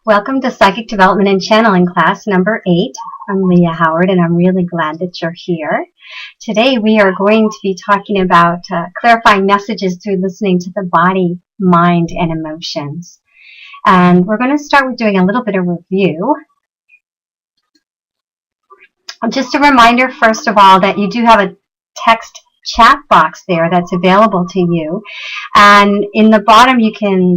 Welcome to Psychic Development and Channeling class number 8. I'm Liah Howard, and I'm really glad that you're here. Today we are going to be talking about clarifying messages through listening to the body, mind, and emotions. And we're going to start with doing a little bit of review. Just a reminder, first of all, that you do have a text chat box there that's available to you. And in the bottom you can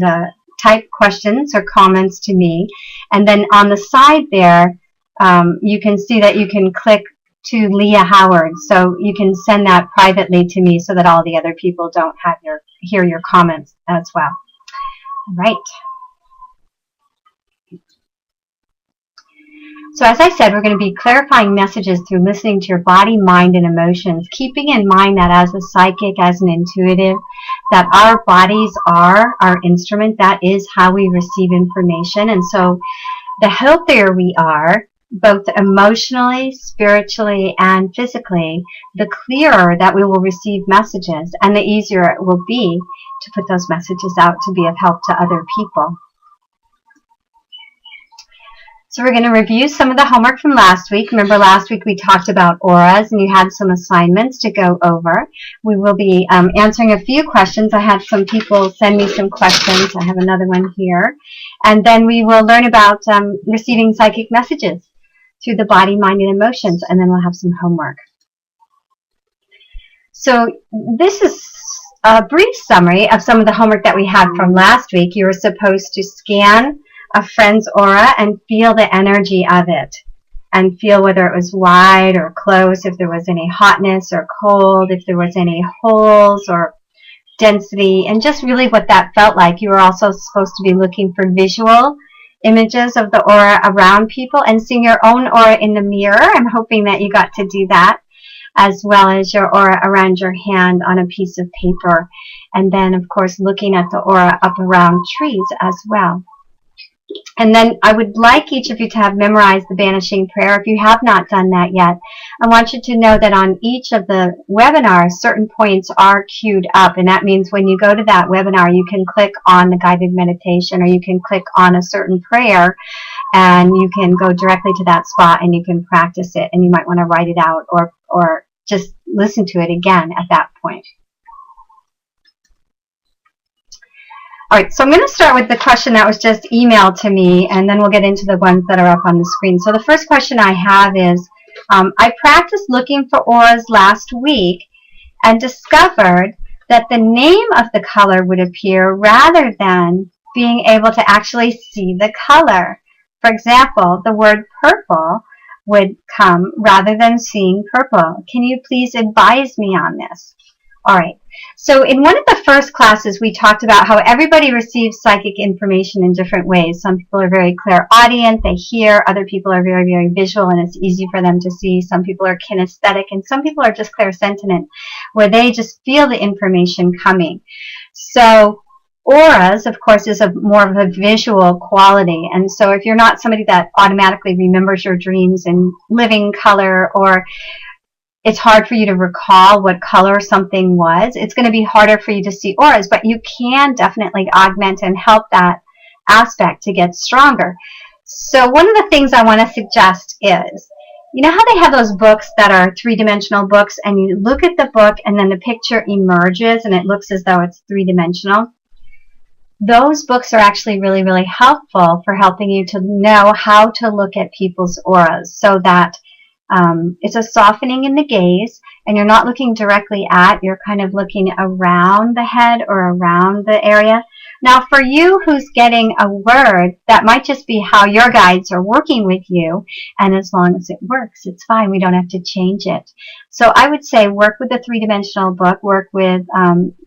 type questions or comments to me, and then on the side there you can see that you can click to Liah Howard, so you can send that privately to me so that all the other people don't have hear your comments as well. All right. So as I said, we're going to be clarifying messages through listening to your body, mind, and emotions, keeping in mind that as a psychic, as an intuitive, that our bodies are our instrument. That is how we receive information. And so the healthier we are, both emotionally, spiritually, and physically, the clearer that we will receive messages, and the easier it will be to put those messages out to be of help to other people. So we're going to review some of the homework from last week. Remember last week we talked about auras and you had some assignments to go over. We will be answering a few questions. I had some people send me some questions. I have another one here. And then we will learn about receiving psychic messages through the body, mind, and emotions. And then we'll have some homework. So this is a brief summary of some of the homework that we had from last week. You were supposed to scan a friend's aura and feel the energy of it, and feel whether it was wide or close, if there was any hotness or cold, if there was any holes or density, and just really what that felt like. You were also supposed to be looking for visual images of the aura around people and seeing your own aura in the mirror. I'm hoping that you got to do that, as well as your aura around your hand on a piece of paper, and then of course looking at the aura up around trees as well. And then I would like each of you to have memorized the banishing prayer. If you have not done that yet, I want you to know that on each of the webinars, certain points are queued up. And that means when you go to that webinar, you can click on the guided meditation, or you can click on a certain prayer, and you can go directly to that spot and you can practice it. And you might want to write it out or just listen to it again at that point. All right, so I'm going to start with the question that was just emailed to me, and then we'll get into the ones that are up on the screen. So the first question I have is, I practiced looking for auras last week and discovered that the name of the color would appear rather than being able to actually see the color. For example, the word purple would come rather than seeing purple. Can you please advise me on this? All right. So in one of the first classes, we talked about how everybody receives psychic information in different ways. Some people are very clairaudient, they hear. Other people are very, very visual, and it's easy for them to see. Some people are kinesthetic, and some people are just clairsentient, where they just feel the information coming. So auras, of course, is more of a visual quality. And so if you're not somebody that automatically remembers your dreams in living color, or it's hard for you to recall what color something was, it's going to be harder for you to see auras, but you can definitely augment and help that aspect to get stronger. So one of the things I want to suggest is, you know how they have those books that are three-dimensional books, and you look at the book and then the picture emerges and it looks as though it's three-dimensional? Those books are actually really, really helpful for helping you to know how to look at people's auras, so that it's a softening in the gaze, and you're not looking directly at, you're kind of looking around the head or around the area. Now for you who's getting a word, that might just be how your guides are working with you, and as long as it works, it's fine. We don't have to change it. So I would say work with the three-dimensional book, work with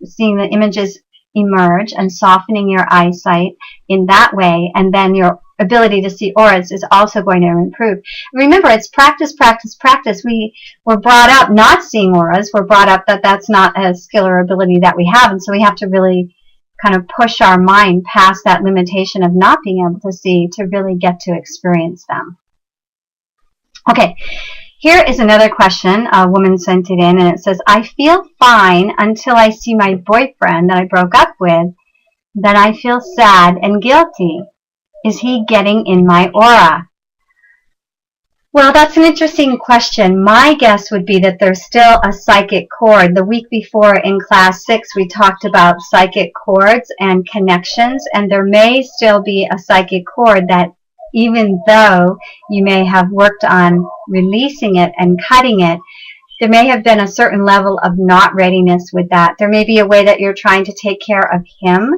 seeing the images emerge and softening your eyesight in that way, and then your ability to see auras is also going to improve. Remember, it's practice, practice, practice. We were brought up not seeing auras. We're brought up that that's not a skill or ability that we have, and so we have to really kind of push our mind past that limitation of not being able to see to really get to experience them. Okay, here is another question. A woman sent it in, and it says, I feel fine until I see my boyfriend that I broke up with. Then I feel sad and guilty. Is he getting in my aura? Well, that's an interesting question. My guess would be that there's still a psychic cord. The week before in class 6, we talked about psychic cords and connections, and there may still be a psychic cord that, even though you may have worked on releasing it and cutting it, there may have been a certain level of not readiness with that. There may be a way that you're trying to take care of him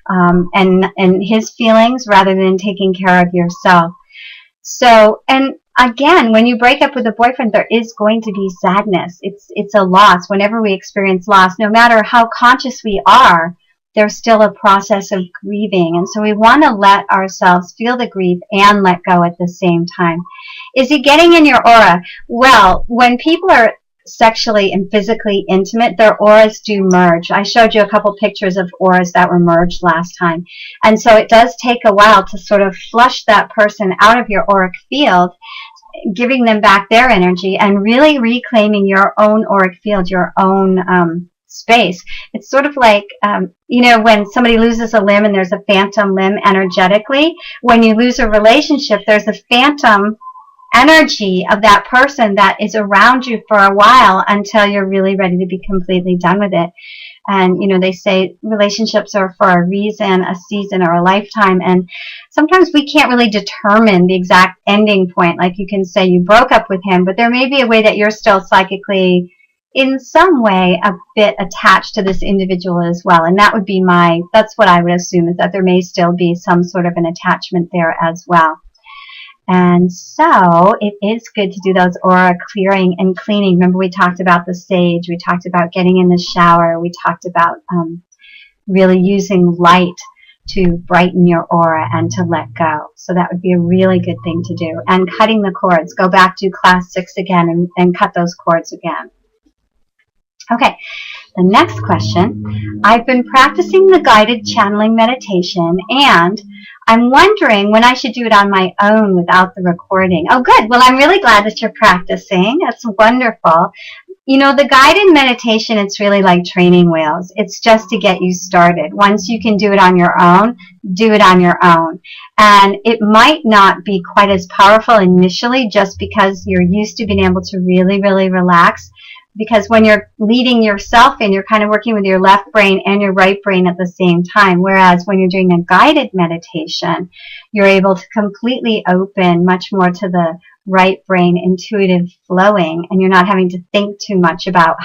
and his feelings rather than taking care of yourself. So, and again, when you break up with a boyfriend, there is going to be sadness. It's a loss. Whenever we experience loss, no matter how conscious we are, there's still a process of grieving. And so we want to let ourselves feel the grief and let go at the same time. Is he getting in your aura? Well, when people are sexually and physically intimate, their auras do merge. I showed you a couple pictures of auras that were merged last time. And so it does take a while to sort of flush that person out of your auric field, giving them back their energy and really reclaiming your own auric field, your own space. It's sort of like, you know, when somebody loses a limb and there's a phantom limb energetically, when you lose a relationship, there's a phantom energy of that person that is around you for a while until you're really ready to be completely done with it. And, you know, they say relationships are for a reason, a season, or a lifetime. And sometimes we can't really determine the exact ending point. Like you can say you broke up with him, but there may be a way that you're still psychically, in some way, a bit attached to this individual as well. And that would be that's what I would assume, is that there may still be some sort of an attachment there as well. And so it is good to do those aura clearing and cleaning. Remember, we talked about the sage. We talked about getting in the shower. We talked about really using light to brighten your aura and to let go. So that would be a really good thing to do. And cutting the cords. Go back to class 6 again and cut those cords again. Okay, the next question. I've been practicing the guided channeling meditation, and I'm wondering when I should do it on my own without the recording. Oh, good. Well, I'm really glad that you're practicing. That's wonderful. You know, the guided meditation, it's really like training wheels. It's just to get you started. Once you can do it on your own, do it on your own. And it might not be quite as powerful initially just because you're used to being able to really, really relax. Because when you're leading yourself in, you're kind of working with your left brain and your right brain at the same time. Whereas when you're doing a guided meditation, you're able to completely open much more to the right brain, intuitive flowing, and you're not having to think too much about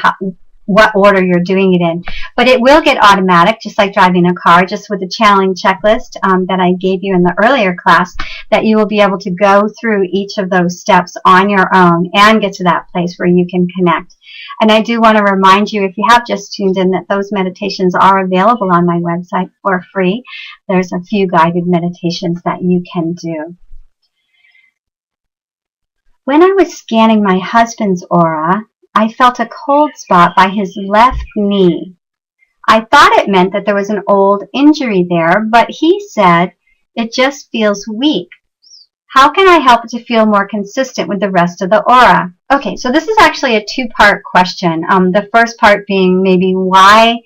what order you're doing it in. But it will get automatic, just like driving a car, just with the channeling checklist that I gave you in the earlier class, that you will be able to go through each of those steps on your own and get to that place where you can connect. And I do want to remind you, if you have just tuned in, that those meditations are available on my website for free. There's a few guided meditations that you can do. When I was scanning my husband's aura, I felt a cold spot by his left knee. I thought it meant that there was an old injury there, but he said it just feels weak. How can I help it to feel more consistent with the rest of the aura? Okay, so this is actually a two-part question. The first part being maybe why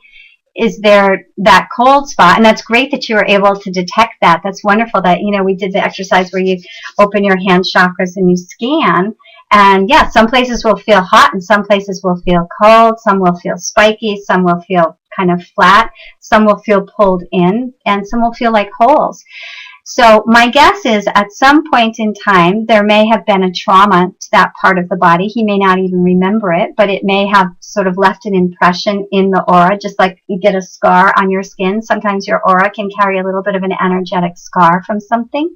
is there that cold spot? And that's great that you were able to detect that. That's wonderful that, you know, we did the exercise where you open your hand chakras and you scan. And yeah, some places will feel hot and some places will feel cold. Some will feel spiky. Some will feel kind of flat. Some will feel pulled in, and some will feel like holes. So my guess is at some point in time, there may have been a trauma to that part of the body. He may not even remember it, but it may have sort of left an impression in the aura, just like you get a scar on your skin. Sometimes your aura can carry a little bit of an energetic scar from something.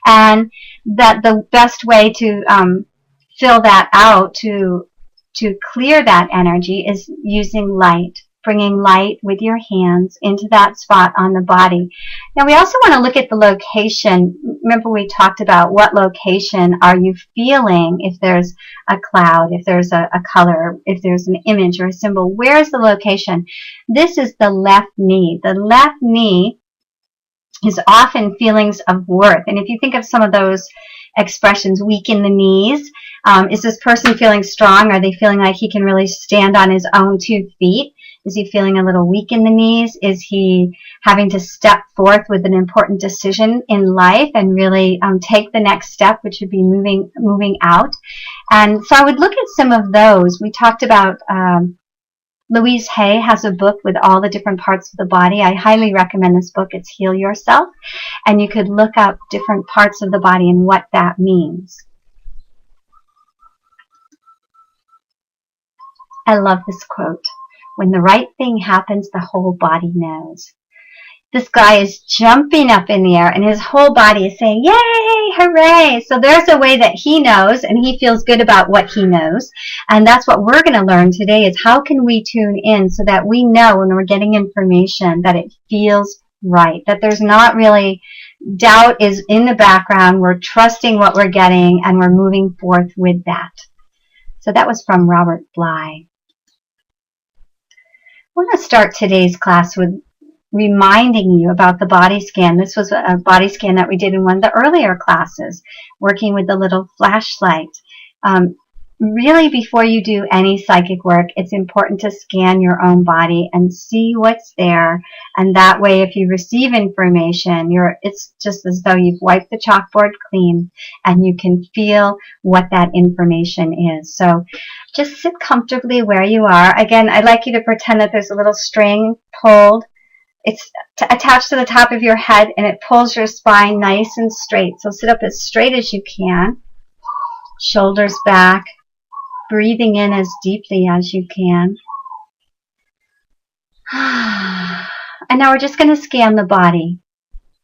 And that the best way to fill that out, to clear that energy, is using light. Bringing light with your hands into that spot on the body. Now we also want to look at the location. Remember, we talked about what location are you feeling, if there's a cloud, if there's a color, if there's an image or a symbol. Where is the location? This is the left knee. The left knee is often feelings of worth. And if you think of some of those expressions, weak in the knees, is this person feeling strong? Are they feeling like he can really stand on his own 2 feet? Is he feeling a little weak in the knees? Is he having to step forth with an important decision in life and really take the next step, which would be moving out? And so I would look at some of those. We talked about Louise Hay has a book with all the different parts of the body. I highly recommend this book. It's Heal Yourself. And you could look up different parts of the body and what that means. I love this quote. When the right thing happens, the whole body knows. This guy is jumping up in the air and his whole body is saying, yay, hooray. So there's a way that he knows and he feels good about what he knows. And that's what we're going to learn today is how can we tune in so that we know when we're getting information that it feels right, that there's not really doubt is in the background. We're trusting what we're getting and we're moving forth with that. So that was from Robert Bly. I want to start today's class with reminding you about the body scan. This was a body scan that we did in one of the earlier classes, working with the little flashlight. Really, before you do any psychic work, it's important to scan your own body and see what's there. And that way, if you receive information, it's just as though you've wiped the chalkboard clean and you can feel what that information is. So just sit comfortably where you are. Again, I'd like you to pretend that there's a little string pulled. It's attached to the top of your head and it pulls your spine nice and straight. So sit up as straight as you can, shoulders back, breathing in as deeply as you can. And now we're just going to scan the body.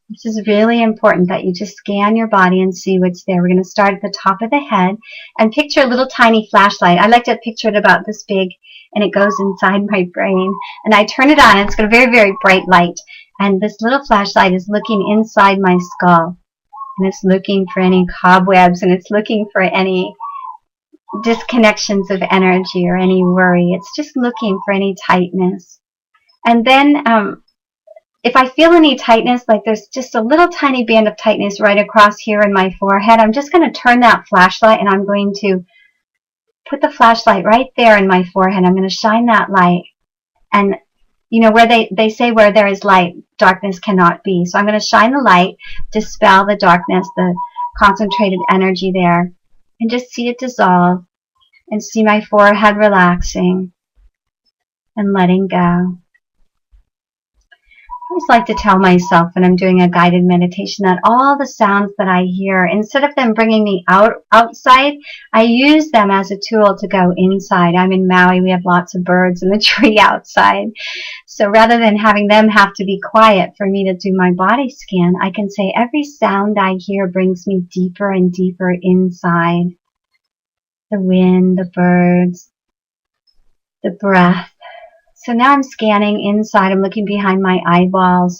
This is really important that you just scan your body and see what's there. We're going to start at the top of the head and picture a little tiny flashlight. I like to picture it about this big and it goes inside my brain. And I turn it on and it's got a very, very bright light. And this little flashlight is looking inside my skull. And it's looking for any cobwebs and it's looking for any disconnections of energy or any worry. It's just looking for any tightness. And then if I feel any tightness, like there's just a little tiny band of tightness right across here in my forehead, I'm just going to turn that flashlight and I'm going to put the flashlight right there in my forehead. I'm going to shine that light. And you know, where they say where there is light, darkness cannot be. So I'm going to shine the light, dispel the darkness, the concentrated energy there, and just see it dissolve and see my forehead relaxing and letting go. I always like to tell myself when I'm doing a guided meditation that all the sounds that I hear, instead of them bringing me outside, I use them as a tool to go inside. I'm in Maui. We have lots of birds in the tree outside. So rather than having them have to be quiet for me to do my body scan, I can say every sound I hear brings me deeper and deeper inside. The wind, the birds, the breath. So now I'm scanning inside. I'm looking behind my eyeballs.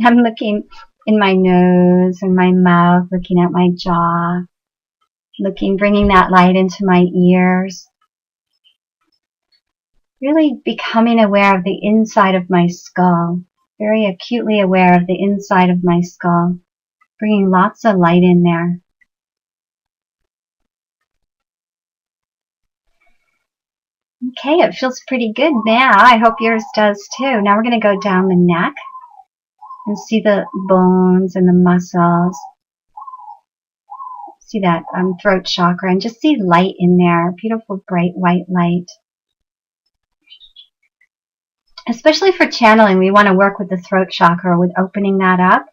I'm looking in my nose and my mouth, looking at my jaw, bringing that light into my ears. Really becoming aware of the inside of my skull, very acutely aware of the inside of my skull, bringing lots of light in there. Okay, it feels pretty good now. I hope yours does too. Now we're going to go down the neck and see the bones and the muscles. See that throat chakra and just see light in there. Beautiful bright white light. Especially for channeling, we want to work with the throat chakra, with opening that up.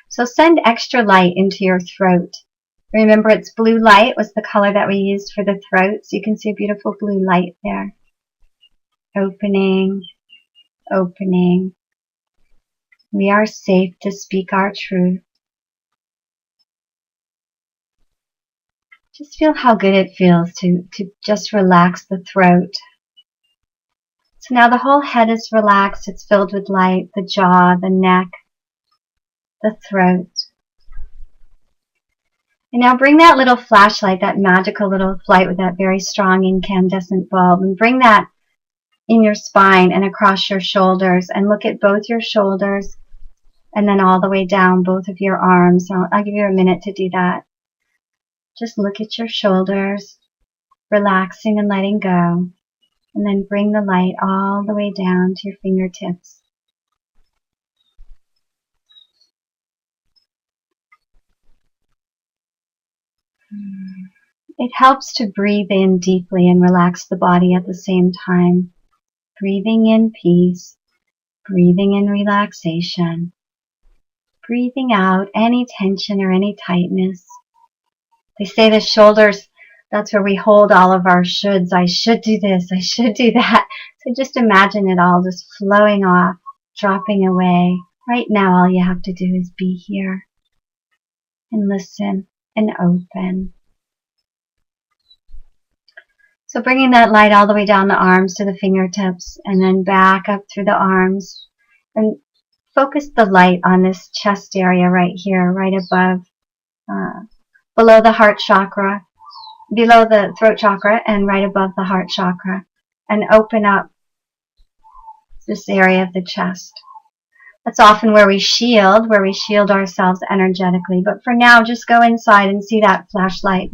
So send extra light into your throat. Remember, it's blue light was the color that we used for the throat. So you can see a beautiful blue light there. Opening, opening. We are safe to speak our truth. Just feel how good it feels to just relax the throat. So now the whole head is relaxed. It's filled with light, the jaw, the neck, the throat. And now bring that little flashlight, that magical little light with that very strong incandescent bulb, and bring that in your spine and across your shoulders, and look at both your shoulders and then all the way down both of your arms. I'll give you a minute to do that. Just look at your shoulders, relaxing and letting go. And then bring the light all the way down to your fingertips. It helps to breathe in deeply and relax the body at the same time. Breathing in peace, breathing in relaxation, breathing out any tension or any tightness. They say the shoulders, that's where we hold all of our shoulds. I should do this, I should do that. So just imagine it all just flowing off, dropping away. Right now, all you have to do is be here and listen and open. So bringing that light all the way down the arms to the fingertips and then back up through the arms. And focus the light on this chest area right here, right above, below the heart chakra, below the throat chakra and right above the heart chakra. And open up this area of the chest. That's often where we shield ourselves energetically. But for now, just go inside and see that flashlight,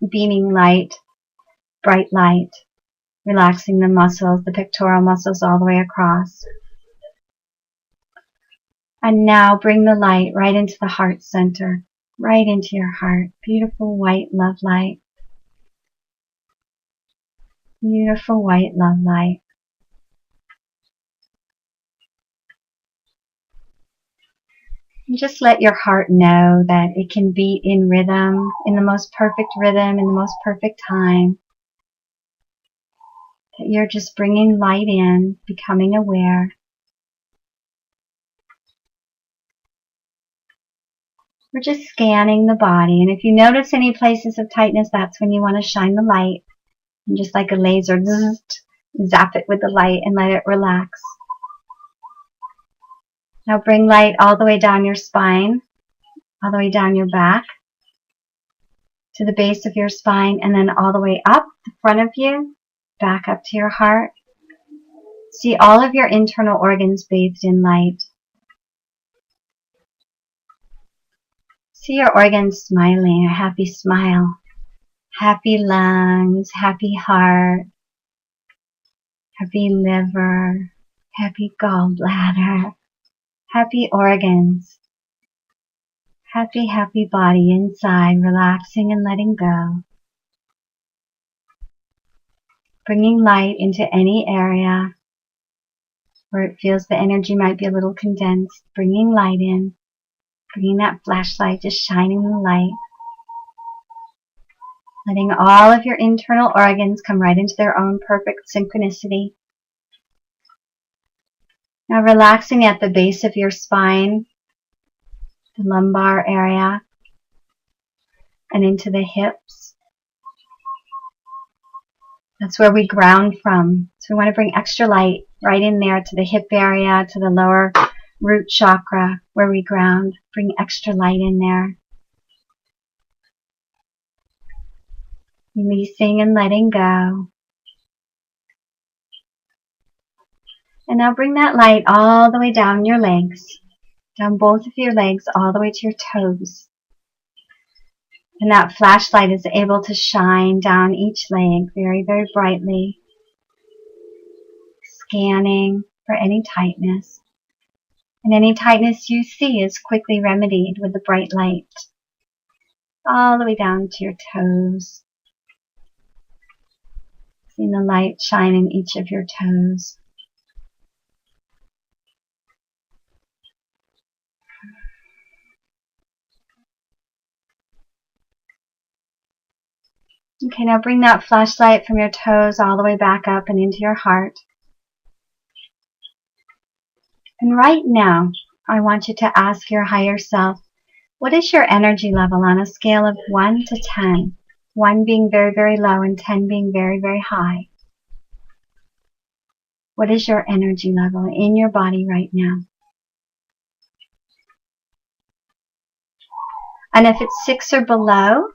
beaming light, bright light, relaxing the muscles, the pectoral muscles all the way across. And now bring the light right into the heart center, right into your heart. Beautiful white love light. Beautiful white love light. And just let your heart know that it can beat in rhythm, in the most perfect rhythm, in the most perfect time. That you're just bringing light in, becoming aware. We're just scanning the body. And if you notice any places of tightness, that's when you want to shine the light. And just like a laser, zap it with the light and let it relax. Now bring light all the way down your spine, all the way down your back, to the base of your spine, and then all the way up the front of you, back up to your heart. See all of your internal organs bathed in light. See your organs smiling, a happy smile, happy lungs, happy heart, happy liver, happy gallbladder, happy organs, happy, happy body inside, relaxing and letting go. Bringing light into any area where it feels the energy might be a little condensed, bringing light in, bringing that flashlight, just shining the light. Letting all of your internal organs come right into their own perfect synchronicity. Now relaxing at the base of your spine, the lumbar area, and into the hips. That's where we ground from. So we want to bring extra light right in there to the hip area, to the lower root chakra where we ground. Bring extra light in there. Releasing and letting go. And now bring that light all the way down your legs, down both of your legs, all the way to your toes. And that flashlight is able to shine down each leg very, very brightly, scanning for any tightness. And any tightness you see is quickly remedied with the bright light, all the way down to your toes. Seeing the light shine in each of your toes. Okay, now bring that flashlight from your toes all the way back up and into your heart. And right now, I want you to ask your higher self, what is your energy level on a scale of 1 to 10? 1 being very, very low and 10 being very, very high. What is your energy level in your body right now? And if it's 6 or below,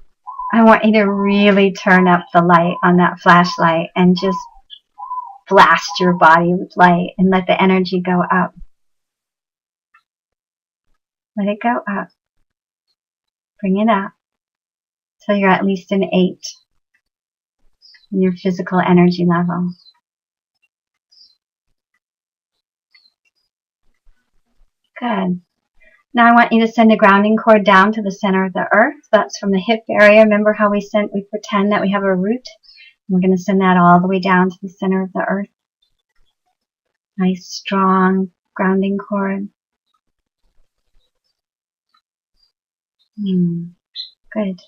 I want you to really turn up the light on that flashlight and just blast your body with light and let the energy go up. Let it go up. Bring it up till you're at least an 8 in your physical energy level. Good. Now I want you to send a grounding cord down to the center of the earth. That's from the hip area. Remember how we pretend that we have a root? We're going to send that all the way down to the center of the earth. Nice, strong grounding cord. Good.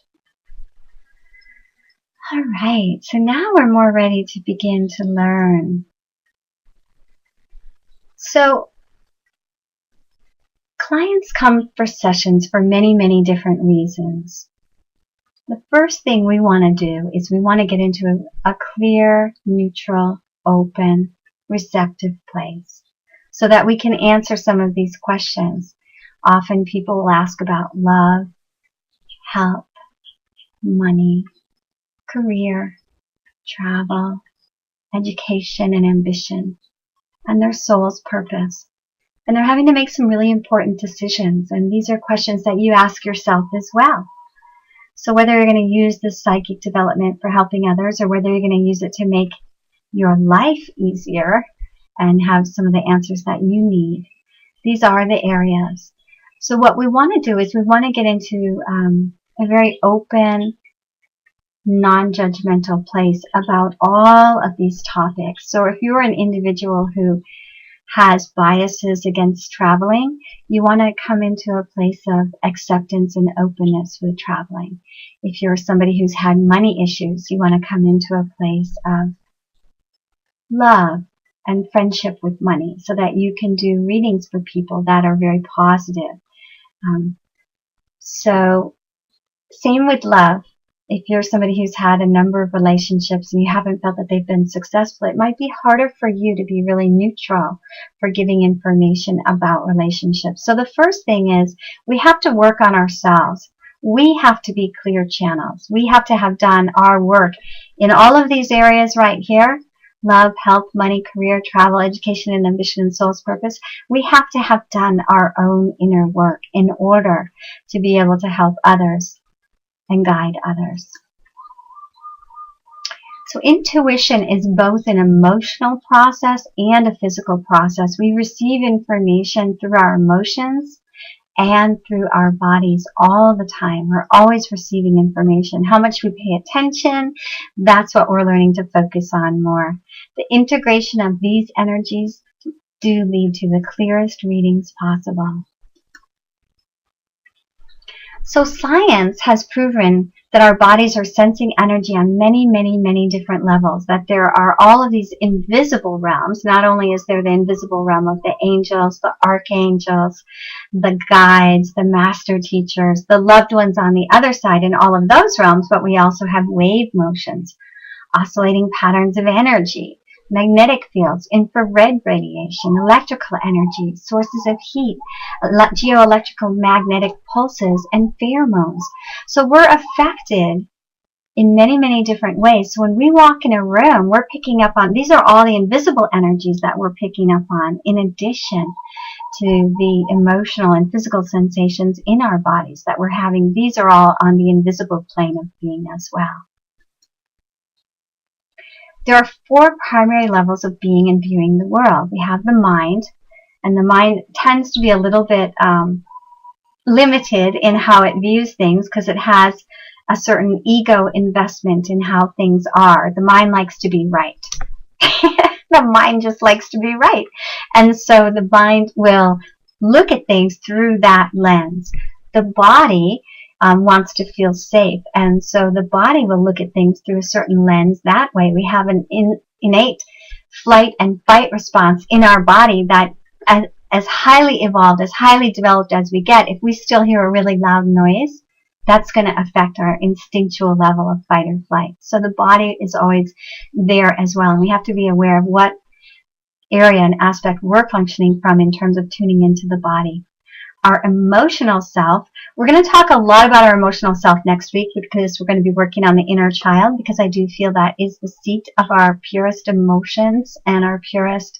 All right, so now we're more ready to begin to learn. So clients come for sessions for many, many different reasons. The first thing we want to do is we want to get into a clear, neutral, open, receptive place so that we can answer some of these questions. Often people will ask about love, health, money, career, travel, education and ambition, and their soul's purpose. And they're having to make some really important decisions, and these are questions that you ask yourself as well. So whether you're going to use this psychic development for helping others or whether you're going to use it to make your life easier and have some of the answers that you need, these are the areas. So what we want to do is we want to get into a very open, non-judgmental place about all of these topics. So if you're an individual who has biases against traveling, you want to come into a place of acceptance and openness with traveling. If you're somebody who's had money issues, you want to come into a place of love and friendship with money so that you can do readings for people that are very positive. So same with love. If you're somebody who's had a number of relationships and you haven't felt that they've been successful, it might be harder for you to be really neutral for giving information about relationships. So the first thing is we have to work on ourselves. We have to be clear channels. We have to have done our work in all of these areas right here: love, health, money, career, travel, education, and ambition, and soul's purpose. We have to have done our own inner work in order to be able to help others and guide others. So intuition is both an emotional process and a physical process. We receive information through our emotions and through our bodies all the time. We're always receiving information. How much we pay attention, that's what we're learning to focus on more. The integration of these energies do lead to the clearest readings possible. So science has proven that our bodies are sensing energy on many, many, many different levels, that there are all of these invisible realms. Not only is there the invisible realm of the angels, the archangels, the guides, the master teachers, the loved ones on the other side in all of those realms, but we also have wave motions, oscillating patterns of energy, magnetic fields, infrared radiation, electrical energy, sources of heat, geoelectrical magnetic pulses, and pheromones. So we're affected in many, many different ways. So when we walk in a room, we're picking up on, these are all the invisible energies that we're picking up on, in addition to the emotional and physical sensations in our bodies that we're having. These are all on the invisible plane of being as well. There are 4 primary levels of being and viewing the world. We have the mind, and the mind tends to be a little bit limited in how it views things because it has a certain ego investment in how things are. The mind likes to be right. The mind just likes to be right. And so the mind will look at things through that lens. The body wants to feel safe, and so the body will look at things through a certain lens. That way we have an innate flight and fight response in our body that as highly evolved, as highly developed as we get, if we still hear a really loud noise, that's going to affect our instinctual level of fight or flight. So the body is always there as well, and we have to be aware of what area and aspect we're functioning from in terms of tuning into the body. Our emotional self, we're going to talk a lot about our emotional self next week because we're going to be working on the inner child, because I do feel that is the seat of our purest emotions and our purest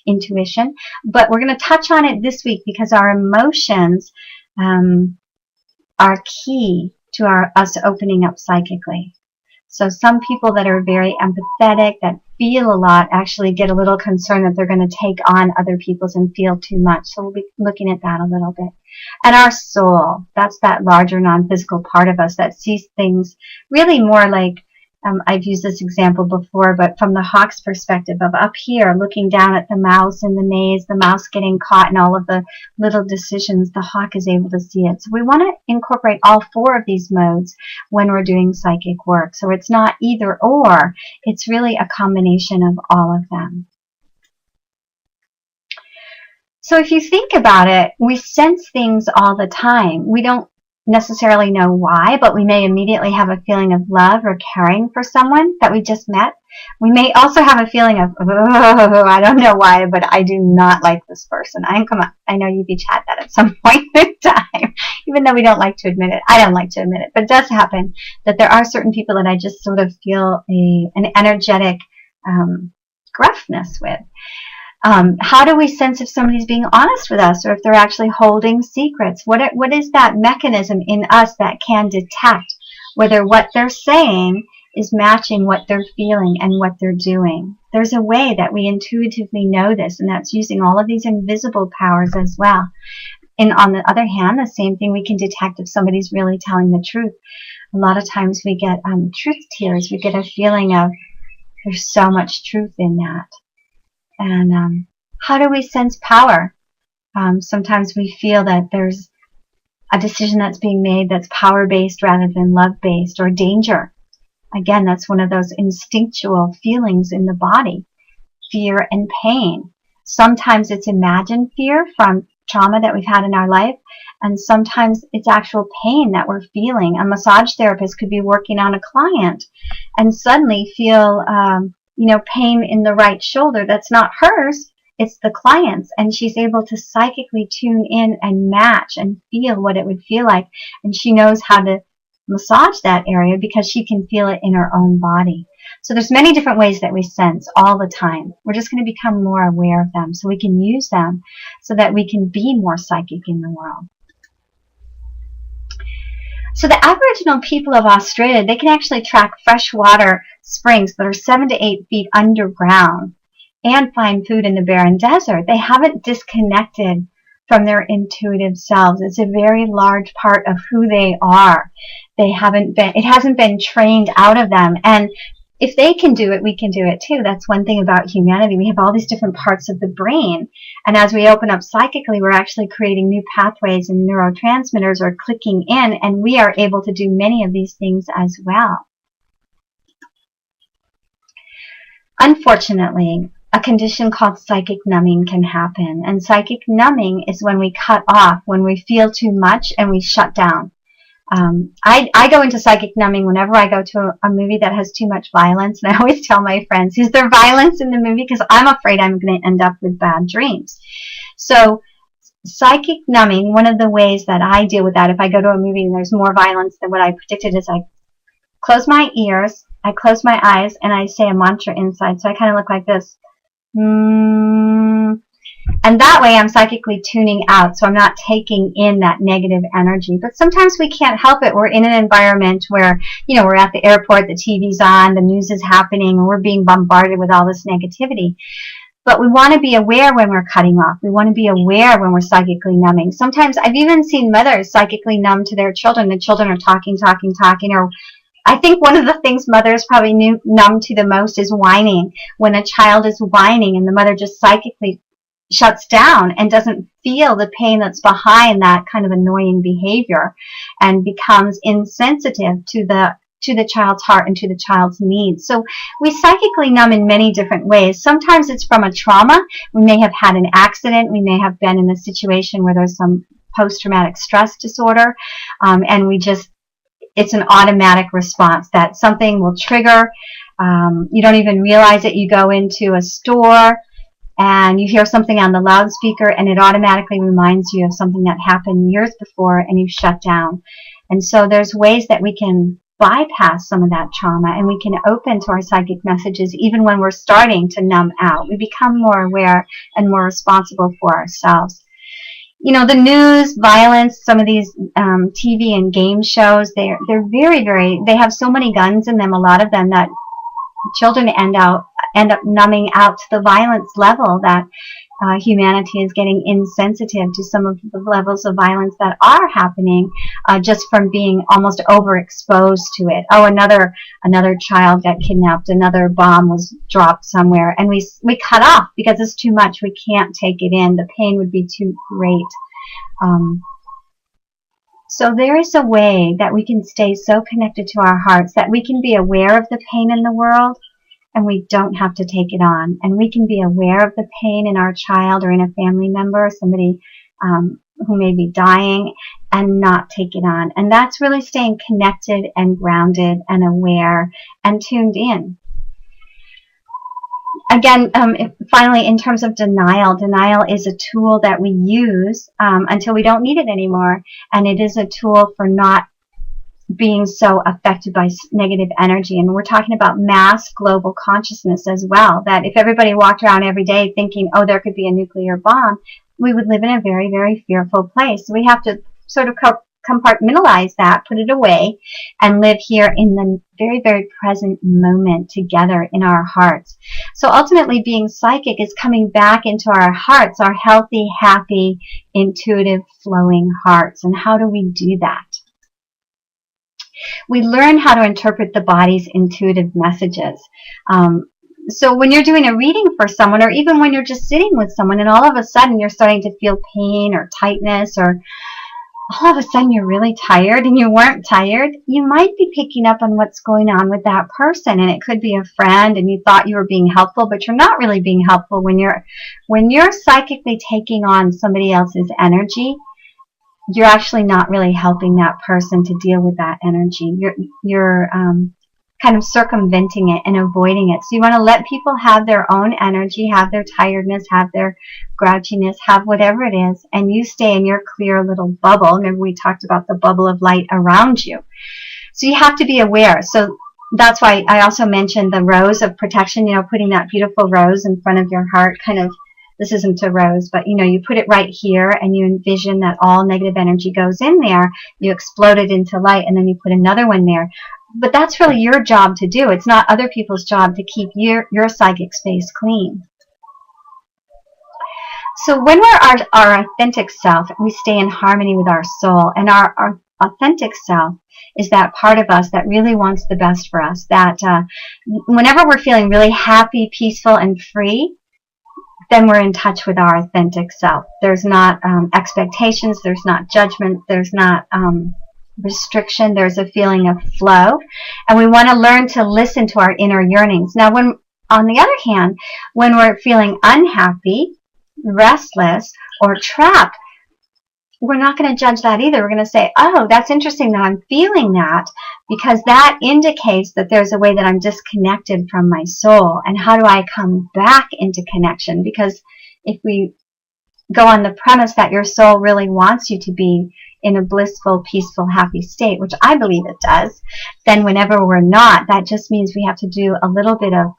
intuition. But we're going to touch on it this week because our emotions are key to us opening up psychically. So some people that are very empathetic, that feel a lot, actually get a little concerned that they're going to take on other people's and feel too much. So we'll be looking at that a little bit. And our soul, that's that larger non-physical part of us that sees things really more like, I've used this example before, but from the hawk's perspective of up here, looking down at the mouse in the maze, the mouse getting caught in all of the little decisions, the hawk is able to see it. So we want to incorporate all four of these modes when we're doing psychic work. So it's not either or, it's really a combination of all of them. So if you think about it, we sense things all the time. We don't necessarily know why, but we may immediately have a feeling of love or caring for someone that we just met. We may also have a feeling of, oh, I don't know why, but I do not like this person. I know you've each had that at some point in time, even though we don't like to admit it. I don't like to admit it, but it does happen that there are certain people that I just sort of feel an energetic gruffness with. How do we sense if somebody's being honest with us or if they're actually holding secrets? What is that mechanism in us that can detect whether what they're saying is matching what they're feeling and what they're doing? There's a way that we intuitively know this, and that's using all of these invisible powers as well. And on the other hand, the same thing we can detect if somebody's really telling the truth. A lot of times we get truth tears. We get a feeling of there's so much truth in that. And how do we sense power? Sometimes we feel that there's a decision that's being made that's power-based rather than love-based, or danger. Again, that's one of those instinctual feelings in the body, fear and pain. Sometimes it's imagined fear from trauma that we've had in our life, and sometimes it's actual pain that we're feeling. A massage therapist could be working on a client and suddenly feel pain in the right shoulder that's not hers, it's the client's, and she's able to psychically tune in and match and feel what it would feel like, and she knows how to massage that area because she can feel it in her own body. So there's many different ways that we sense all the time. We're just going to become more aware of them so we can use them so that we can be more psychic in the world. So the Aboriginal people of Australia, they can actually track freshwater springs that are 7 to 8 feet underground and find food in the barren desert. They haven't disconnected from their intuitive selves. It's a very large part of who they are. It hasn't been trained out of them. And if they can do it, we can do it too. That's one thing about humanity. We have all these different parts of the brain. And as we open up psychically, we're actually creating new pathways and neurotransmitters are clicking in, and we are able to do many of these things as well. Unfortunately, a condition called psychic numbing can happen. And psychic numbing is when we cut off, when we feel too much and we shut down. I go into psychic numbing whenever I go to a movie that has too much violence, and I always tell my friends, is there violence in the movie? Because I'm afraid I'm going to end up with bad dreams. So psychic numbing, one of the ways that I deal with that, if I go to a movie and there's more violence than what I predicted, is I close my ears, I close my eyes, and I say a mantra inside. So I kind of look like this. And that way I'm psychically tuning out, so I'm not taking in that negative energy. But sometimes we can't help it. We're in an environment where, we're at the airport, the TV's on, the news is happening, and we're being bombarded with all this negativity. But we want to be aware when we're cutting off. We want to be aware when we're psychically numbing. Sometimes I've even seen mothers psychically numb to their children. The children are talking, or I think one of the things mothers probably numb to the most is whining. When a child is whining and the mother just psychically shuts down and doesn't feel the pain that's behind that kind of annoying behavior and becomes insensitive to the child's heart and to the child's needs. So we psychically numb in many different ways. Sometimes it's from a trauma. We may have had an accident. We may have been in a situation where there's some post-traumatic stress disorder, and it's an automatic response that something will trigger. You don't even realize it. You go into a store and you hear something on the loudspeaker and it automatically reminds you of something that happened years before and you shut down. And so there's ways that we can bypass some of that trauma and we can open to our psychic messages even when we're starting to numb out. We become more aware and more responsible for ourselves. the news, violence, some of these TV and game shows, they're very, very, they have so many guns in them, a lot of them, that children end up numbing out to the violence level, that humanity is getting insensitive to some of the levels of violence that are happening just from being almost overexposed to it. Oh, another child got kidnapped, another bomb was dropped somewhere, and we cut off because it's too much. We can't take it in. The pain would be too great. So there is a way that we can stay so connected to our hearts that we can be aware of the pain in the world, and we don't have to take it on. And we can be aware of the pain in our child or in a family member, somebody who may be dying, and not take it on. And that's really staying connected and grounded and aware and tuned in. Again, finally, in terms of denial is a tool that we use until we don't need it anymore. And it is a tool for not being so affected by negative energy. And we're talking about mass global consciousness as well, that if everybody walked around every day thinking, oh, there could be a nuclear bomb, we would live in a very, very fearful place. So we have to sort of compartmentalize that, put it away, and live here in the very, very present moment together in our hearts. So ultimately, being psychic is coming back into our hearts, our healthy, happy, intuitive, flowing hearts. And how do we do that? We learn how to interpret the body's intuitive messages. So when you're doing a reading for someone, or even when you're just sitting with someone and all of a sudden you're starting to feel pain or tightness, or all of a sudden you're really tired and you weren't tired, you might be picking up on what's going on with that person. And it could be a friend and you thought you were being helpful, but you're not really being helpful. When you're psychically taking on somebody else's energy, you're actually not really helping that person to deal with that energy. You're kind of circumventing it and avoiding it. So you want to let people have their own energy, have their tiredness, have their grouchiness, have whatever it is, and you stay in your clear little bubble. Remember, we talked about the bubble of light around you. So you have to be aware. So that's why I also mentioned the rose of protection, putting that beautiful rose in front of your heart, kind of. This isn't a rose, but you put it right here and you envision that all negative energy goes in there. You explode it into light, and then you put another one there. But that's really your job to do. It's not other people's job to keep your psychic space clean. So when we're our authentic self, we stay in harmony with our soul. And our authentic self is that part of us that really wants the best for us. That whenever we're feeling really happy, peaceful, and free, then we're in touch with our authentic self. There's not expectations, there's not judgment, there's not restriction, there's a feeling of flow. And we want to learn to listen to our inner yearnings. Now, on the other hand, when we're feeling unhappy, restless, or trapped, we're not going to judge that either. We're going to say, oh, that's interesting that I'm feeling that, because that indicates that there's a way that I'm disconnected from my soul. And how do I come back into connection? Because if we go on the premise that your soul really wants you to be in a blissful, peaceful, happy state, which I believe it does, then whenever we're not, that just means we have to do a little bit of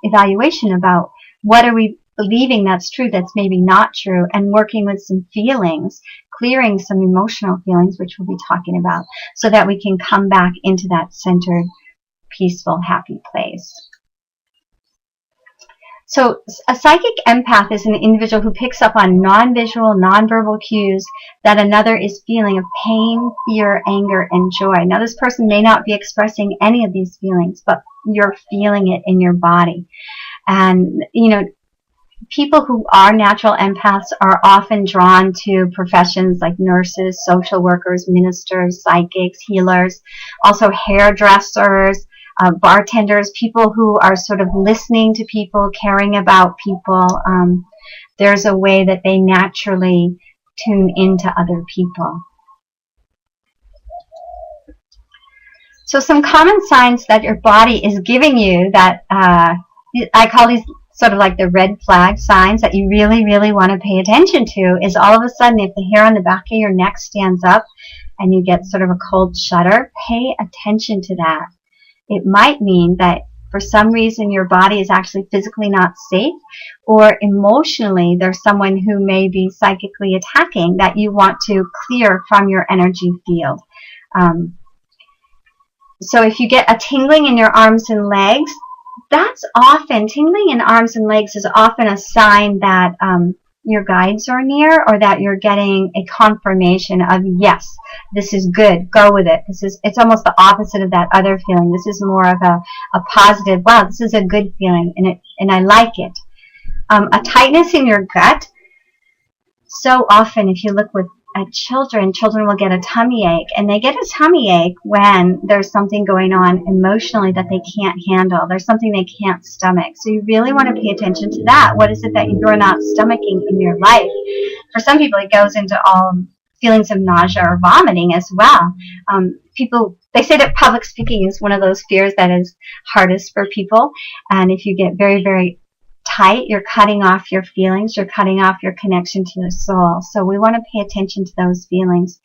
evaluation about what are we believing that's true, that's maybe not true, and working with some feelings, clearing some emotional feelings, which we'll be talking about, so that we can come back into that centered, peaceful, happy place. So a psychic empath is an individual who picks up on non-visual, non-verbal cues that another is feeling of pain, fear, anger, and joy. Now, this person may not be expressing any of these feelings, but you're feeling it in your body. And, people who are natural empaths are often drawn to professions like nurses, social workers, ministers, psychics, healers, also hairdressers, bartenders, people who are sort of listening to people, caring about people. There's a way that they naturally tune into other people. So some common signs that your body is giving you that I call these sort of like the red flag signs that you really, really want to pay attention to is all of a sudden if the hair on the back of your neck stands up and you get sort of a cold shudder, pay attention to that. It might mean that for some reason your body is actually physically not safe, or emotionally there's someone who may be psychically attacking that you want to clear from your energy field. So if you get a tingling in your arms and legs, that's often, tingling in arms and legs is often a sign that your guides are near, or that you're getting a confirmation of, yes, this is good, go with it. It's almost the opposite of that other feeling. This is more of a positive, wow, this is a good feeling, and I like it. A tightness in your gut. So often, if you look at children will get a tummy ache, and they get a tummy ache when there's something going on emotionally that they can't handle. There's something they can't stomach. So you really want to pay attention to that. What is it that you're not stomaching in your life? For some people, it goes into all feelings of nausea or vomiting as well. They say that public speaking is one of those fears that is hardest for people, and if you get very, very tight, you're cutting off your feelings, you're cutting off your connection to the soul. So we want to pay attention to those feelings.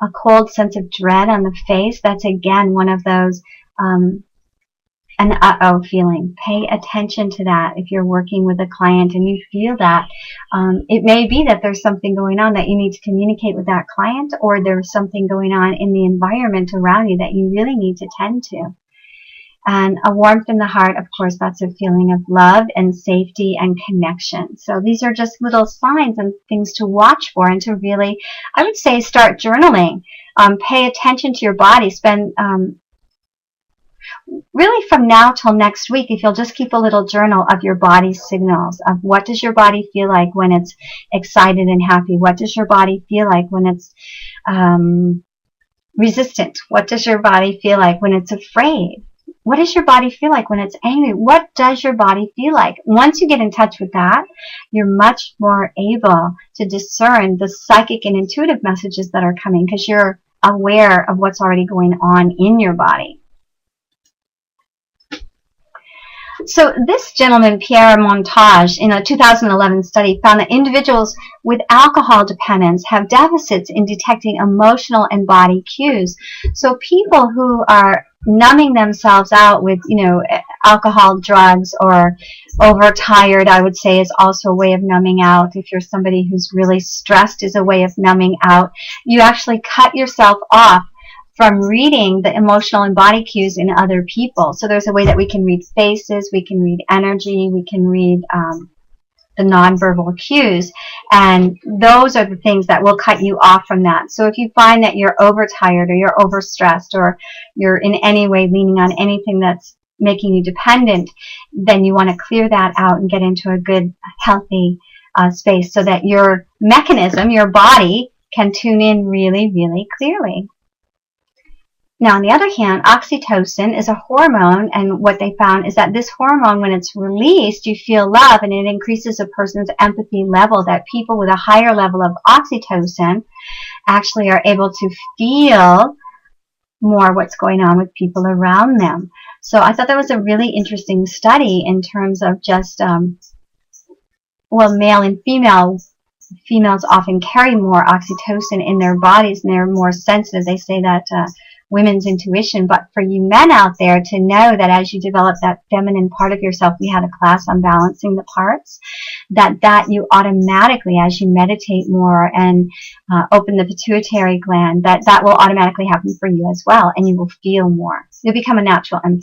A cold sense of dread on the face, that's again one of those an uh-oh feeling. Pay attention to that if you're working with a client and you feel that. It may be that there's something going on that you need to communicate with that client, or there's something going on in the environment around you that you really need to tend to. And a warmth in the heart, of course, that's a feeling of love and safety and connection. So these are just little signs and things to watch for, and to really, I would say, start journaling. Pay attention to your body. Spend, really from now till next week, if you'll just keep a little journal of your body's signals, of what does your body feel like when it's excited and happy? What does your body feel like when it's resistant? What does your body feel like when it's afraid? What does your body feel like when it's angry? What does your body feel like? Once you get in touch with that, you're much more able to discern the psychic and intuitive messages that are coming, because you're aware of what's already going on in your body. So this gentleman, Pierre Montage, in a 2011 study, found that individuals with alcohol dependence have deficits in detecting emotional and body cues. So people who are numbing themselves out with, alcohol, drugs, or overtired, I would say, is also a way of numbing out. If you're somebody who's really stressed, is a way of numbing out. You actually cut yourself off from reading the emotional and body cues in other people. So there's a way that we can read faces, we can read energy, we can read the nonverbal cues, and those are the things that will cut you off from that. So if you find that you're overtired, or you're overstressed, or you're in any way leaning on anything that's making you dependent, then you want to clear that out and get into a good, healthy space, so that your mechanism, your body, can tune in really, really clearly. Now, on the other hand, oxytocin is a hormone, and what they found is that this hormone, when it's released, you feel love, and it increases a person's empathy level, that people with a higher level of oxytocin actually are able to feel more what's going on with people around them. So I thought that was a really interesting study in terms of just, male and female. Females often carry more oxytocin in their bodies, and they're more sensitive. They say that women's intuition. But for you men out there to know that as you develop that feminine part of yourself, we had a class on balancing the parts, that you automatically, as you meditate more and open the pituitary gland, that will automatically happen for you as well, and you will feel more. You'll become a natural empath.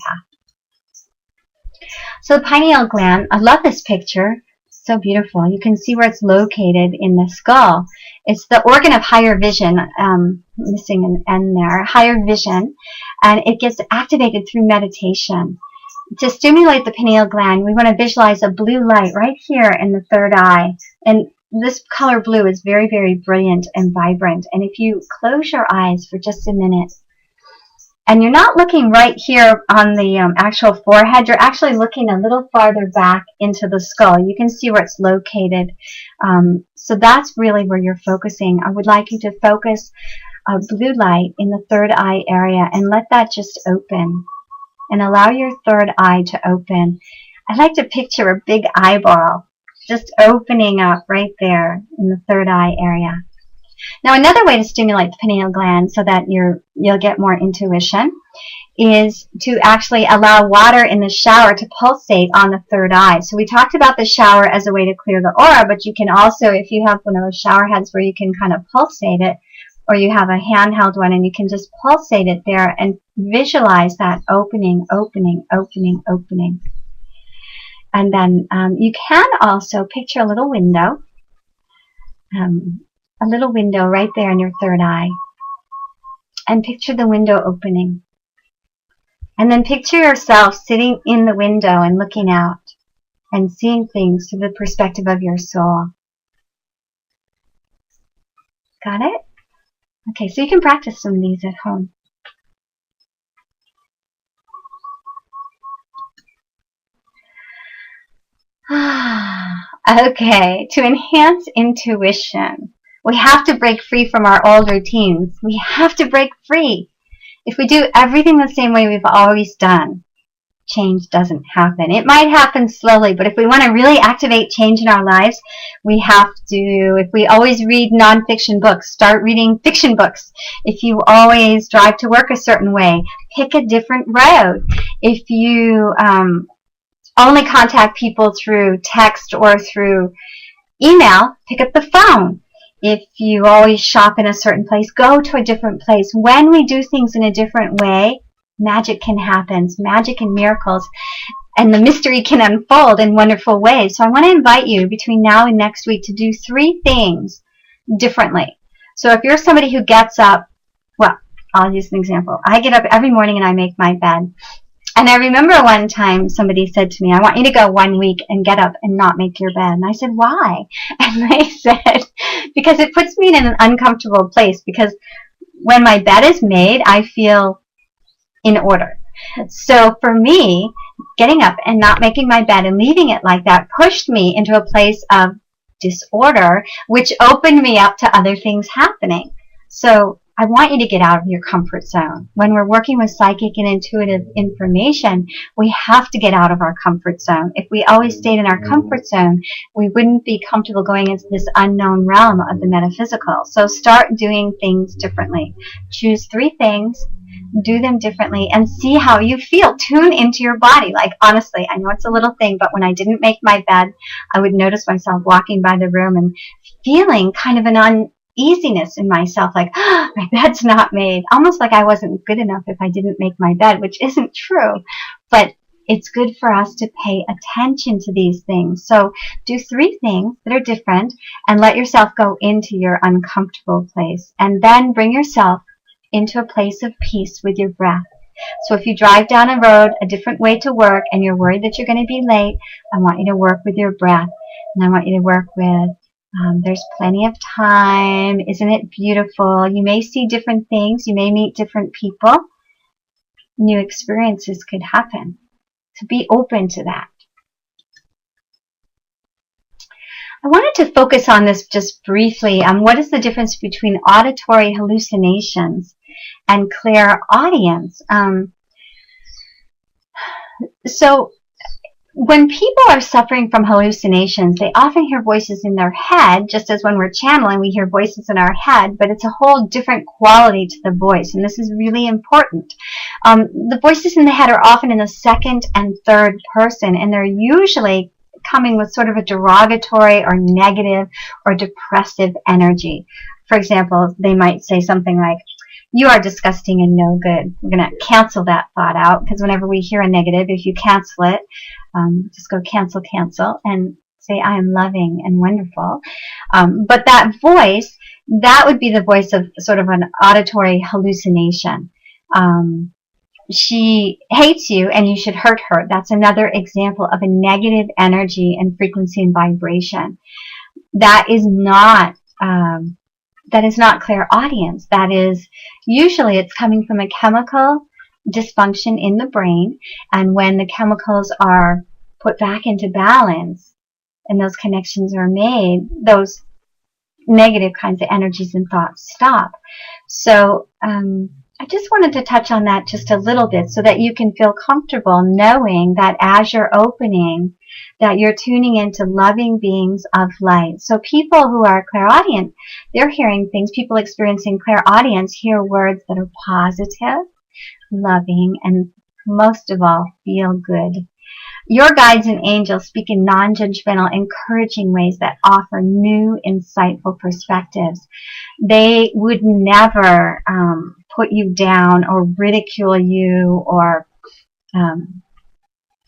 So the pineal gland, I love this picture. So beautiful. You can see where it's located in the skull. It's the organ of higher vision, missing an N there, higher vision, and it gets activated through meditation. To stimulate the pineal gland, we want to visualize a blue light right here in the third eye. And this color blue is very, very brilliant and vibrant. And if you close your eyes for just a minute, and you're not looking right here on the actual forehead, you're actually looking a little farther back into the skull. You can see where it's located. So that's really where you're focusing. I would like you to focus a blue light in the third eye area and let that just open. And allow your third eye to open. I like to picture a big eyeball just opening up right there in the third eye area. Now, another way to stimulate the pineal gland so that you'll get more intuition is to actually allow water in the shower to pulsate on the third eye. So we talked about the shower as a way to clear the aura, but you can also, if you have one of those shower heads where you can kind of pulsate it, or you have a handheld one and you can just pulsate it there and visualize that opening, opening, opening, opening. And then you can also picture a little window right there in your third eye. And picture the window opening. And then picture yourself sitting in the window and looking out and seeing things through the perspective of your soul. Got it? Okay, so you can practice some of these at home. Okay, to enhance intuition, we have to break free from our old routines. We have to break free. If we do everything the same way we've always done, change doesn't happen. It might happen slowly, but if we want to really activate change in our lives, we have to, if we always read nonfiction books, start reading fiction books. If you always drive to work a certain way, pick a different road. If you only contact people through text or through email, pick up the phone. If you always shop in a certain place, go to a different place. When we do things in a different way, magic can happen, magic and miracles, and the mystery can unfold in wonderful ways. So I want to invite you between now and next week to do 3 things differently. So if you're somebody who gets up, well, I'll use an example. I get up every morning and I make my bed. And I remember one time somebody said to me, I want you to go 1 week and get up and not make your bed. And I said, why? And they said, because it puts me in an uncomfortable place, because when my bed is made, I feel in order. So for me, getting up and not making my bed and leaving it like that pushed me into a place of disorder, which opened me up to other things happening. So I want you to get out of your comfort zone. When we're working with psychic and intuitive information, we have to get out of our comfort zone. If we always stayed in our comfort zone, we wouldn't be comfortable going into this unknown realm of the metaphysical. So start doing things differently. Choose 3 things, do them differently, and see how you feel. Tune into your body. Like, honestly, I know it's a little thing, but when I didn't make my bed, I would notice myself walking by the room and feeling kind of an uneasiness in myself, like, oh, my bed's not made. Almost like I wasn't good enough if I didn't make my bed, which isn't true. But it's good for us to pay attention to these things. So do 3 things that are different and let yourself go into your uncomfortable place. And then bring yourself into a place of peace with your breath. So if you drive down a road a different way to work and you're worried that you're going to be late, I want you to work with your breath. And I want you to work with there's plenty of time. Isn't it beautiful? You may see different things. You may meet different people. New experiences could happen. So be open to that. I wanted to focus on this just briefly. What is the difference between auditory hallucinations and clairaudience? So when people are suffering from hallucinations, they often hear voices in their head, just as when we're channeling, we hear voices in our head, but it's a whole different quality to the voice, and this is really important. The voices in the head are often in the second and third person, and they're usually coming with sort of a derogatory or negative or depressive energy. For example, they might say something like, you are disgusting and no good. We're going to cancel that thought out, because whenever we hear a negative, if you cancel it, just go cancel, cancel, and say, I am loving and wonderful. But that voice, that would be the voice of sort of an auditory hallucination. She hates you and you should hurt her. That's another example of a negative energy and frequency and vibration. That is not clairaudience. That is, usually it's coming from a chemical dysfunction in the brain, and when the chemicals are put back into balance and those connections are made, those negative kinds of energies and thoughts stop. So I just wanted to touch on that just a little bit so that you can feel comfortable knowing that as you're opening, that you're tuning into loving beings of light. So people who are clairaudient, they're hearing things. People experiencing clairaudience hear words that are positive, loving, and most of all, feel good. Your guides and angels speak in non-judgmental, encouraging ways that offer new, insightful perspectives. They would never put you down or ridicule you or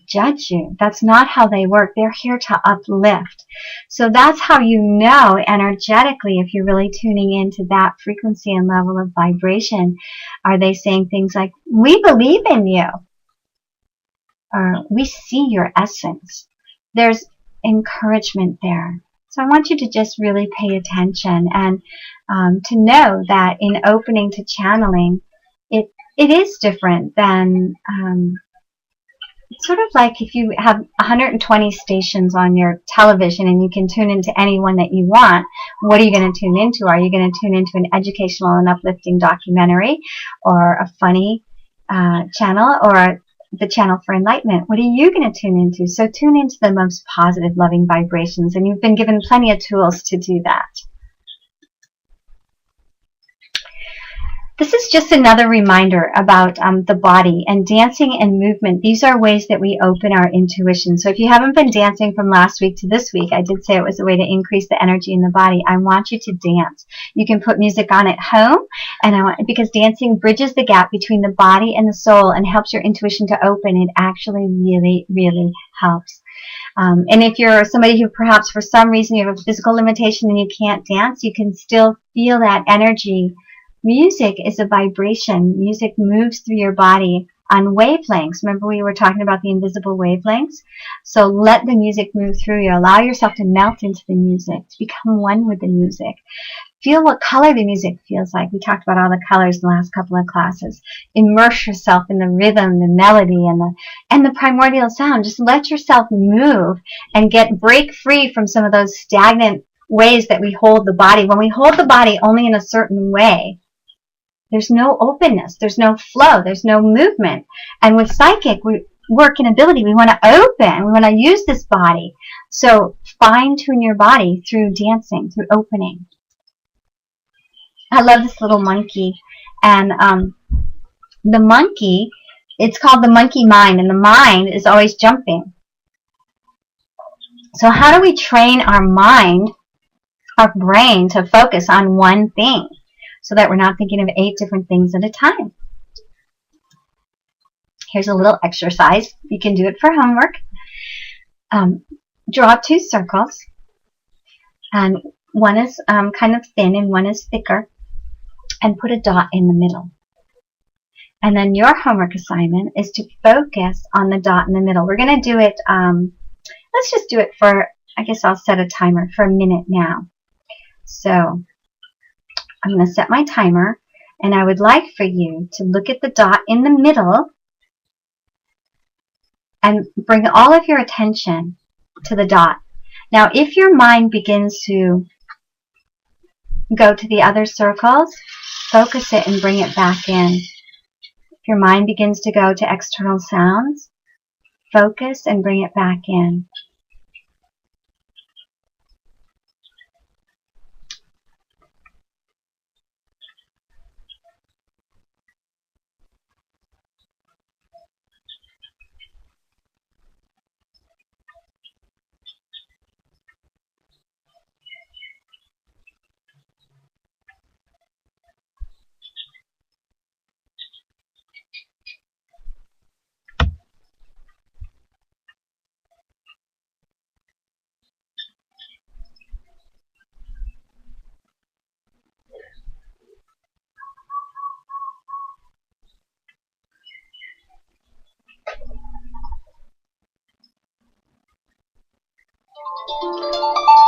judge you. That's not how they work. They're here to uplift. So that's how you know energetically if you're really tuning into that frequency and level of vibration. Are they saying things like, we believe in you, or we see your essence? There's encouragement there. So I want you to just really pay attention and to know that in opening to channeling, it is different than it's sort of like if you have 120 stations on your television and you can tune into any one that you want. What are you going to tune into? Are you going to tune into an educational and uplifting documentary, or a funny channel, or the channel for enlightenment? What are you going to tune into? So tune into the most positive, loving vibrations, and you've been given plenty of tools to do that. This is just another reminder about the body and dancing and movement. These are ways that we open our intuition. So if you haven't been dancing from last week to this week, I did say it was a way to increase the energy in the body. I want you to dance. You can put music on at home, and because dancing bridges the gap between the body and the soul and helps your intuition to open. It actually really, really helps. And if you're somebody who perhaps for some reason you have a physical limitation and you can't dance, you can still feel that energy. Music is a vibration. Music moves through your body on wavelengths. Remember we were talking about the invisible wavelengths? So let the music move through you. Allow yourself to melt into the music, to become one with the music. Feel what color the music feels like. We talked about all the colors in the last couple of classes. Immerse yourself in the rhythm, the melody, and the primordial sound. Just let yourself move and break free from some of those stagnant ways that we hold the body. When we hold the body only in a certain way, there's no openness, there's no flow, there's no movement. And with psychic work and ability, we want to open, we want to use this body. So fine-tune your body through dancing, through opening. I love this little monkey. And the monkey, it's called the monkey mind, and the mind is always jumping. So how do we train our mind, our brain, to focus on one thing, so that we're not thinking of 8 different things at a time? Here's a little exercise. You can do it for homework. Draw 2 circles, and one is kind of thin and one is thicker, and put a dot in the middle. And then your homework assignment is to focus on the dot in the middle. We're going to do it, let's just do it for, I guess I'll set a timer for a minute now. So I'm going to set my timer, and I would like for you to look at the dot in the middle and bring all of your attention to the dot. Now, if your mind begins to go to the other circles, focus it and bring it back in. If your mind begins to go to external sounds, focus and bring it back in.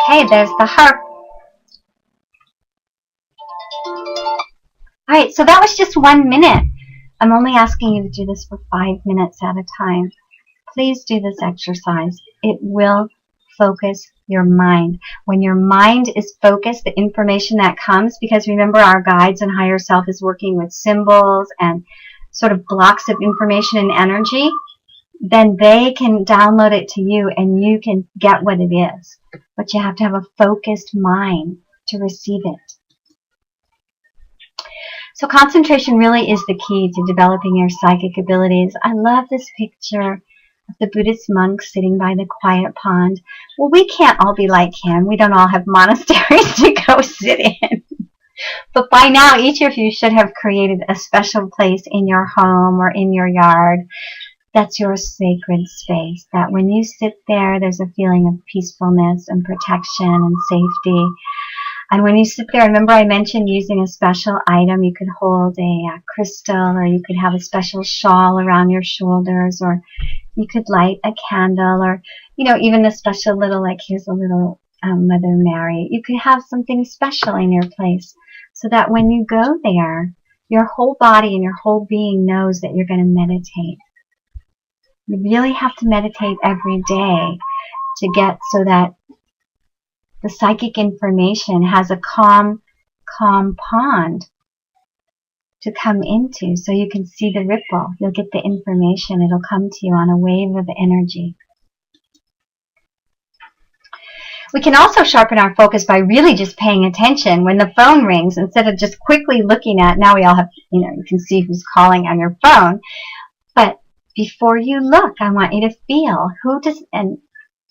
Okay, there's the harp. Alright, so that was just 1 minute. I'm only asking you to do this for 5 minutes at a time. Please do this exercise. It will focus your mind. When your mind is focused, the information that comes, because remember our guides and higher self is working with symbols and sort of blocks of information and energy, then they can download it to you and you can get what it is. But you have to have a focused mind to receive it. So concentration really is the key to developing your psychic abilities. I love this picture of the Buddhist monk sitting by the quiet pond. Well, we can't all be like him. We don't all have monasteries to go sit in. But by now, each of you should have created a special place in your home or in your yard. That's your sacred space, that when you sit there, there's a feeling of peacefulness and protection and safety. And when you sit there, remember I mentioned using a special item. You could hold a crystal, or you could have a special shawl around your shoulders, or you could light a candle, or, even a special little, like here's a little Mother Mary. You could have something special in your place so that when you go there, your whole body and your whole being knows that you're going to meditate. You really have to meditate every day to get so that the psychic information has a calm pond to come into, so you can see the ripple. You'll get the information. It'll come to you on a wave of energy. We can also sharpen our focus by really just paying attention when the phone rings, instead of just quickly looking at, now we all have, you can see who's calling on your phone. But before you look, I want you to feel and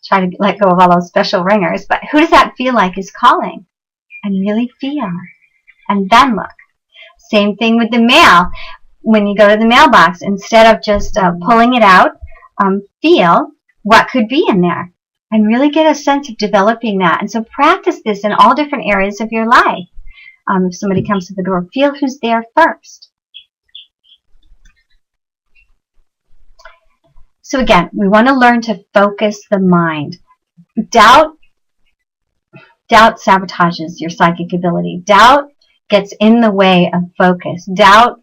try to let go of all those special ringers, but who does that feel like is calling? And really feel. And then look. Same thing with the mail. When you go to the mailbox, instead of just pulling it out, feel what could be in there. And really get a sense of developing that. And so practice this in all different areas of your life. If somebody comes to the door, feel who's there first. So again, we want to learn to focus the mind. Doubt sabotages your psychic ability. Doubt gets in the way of focus. Doubt,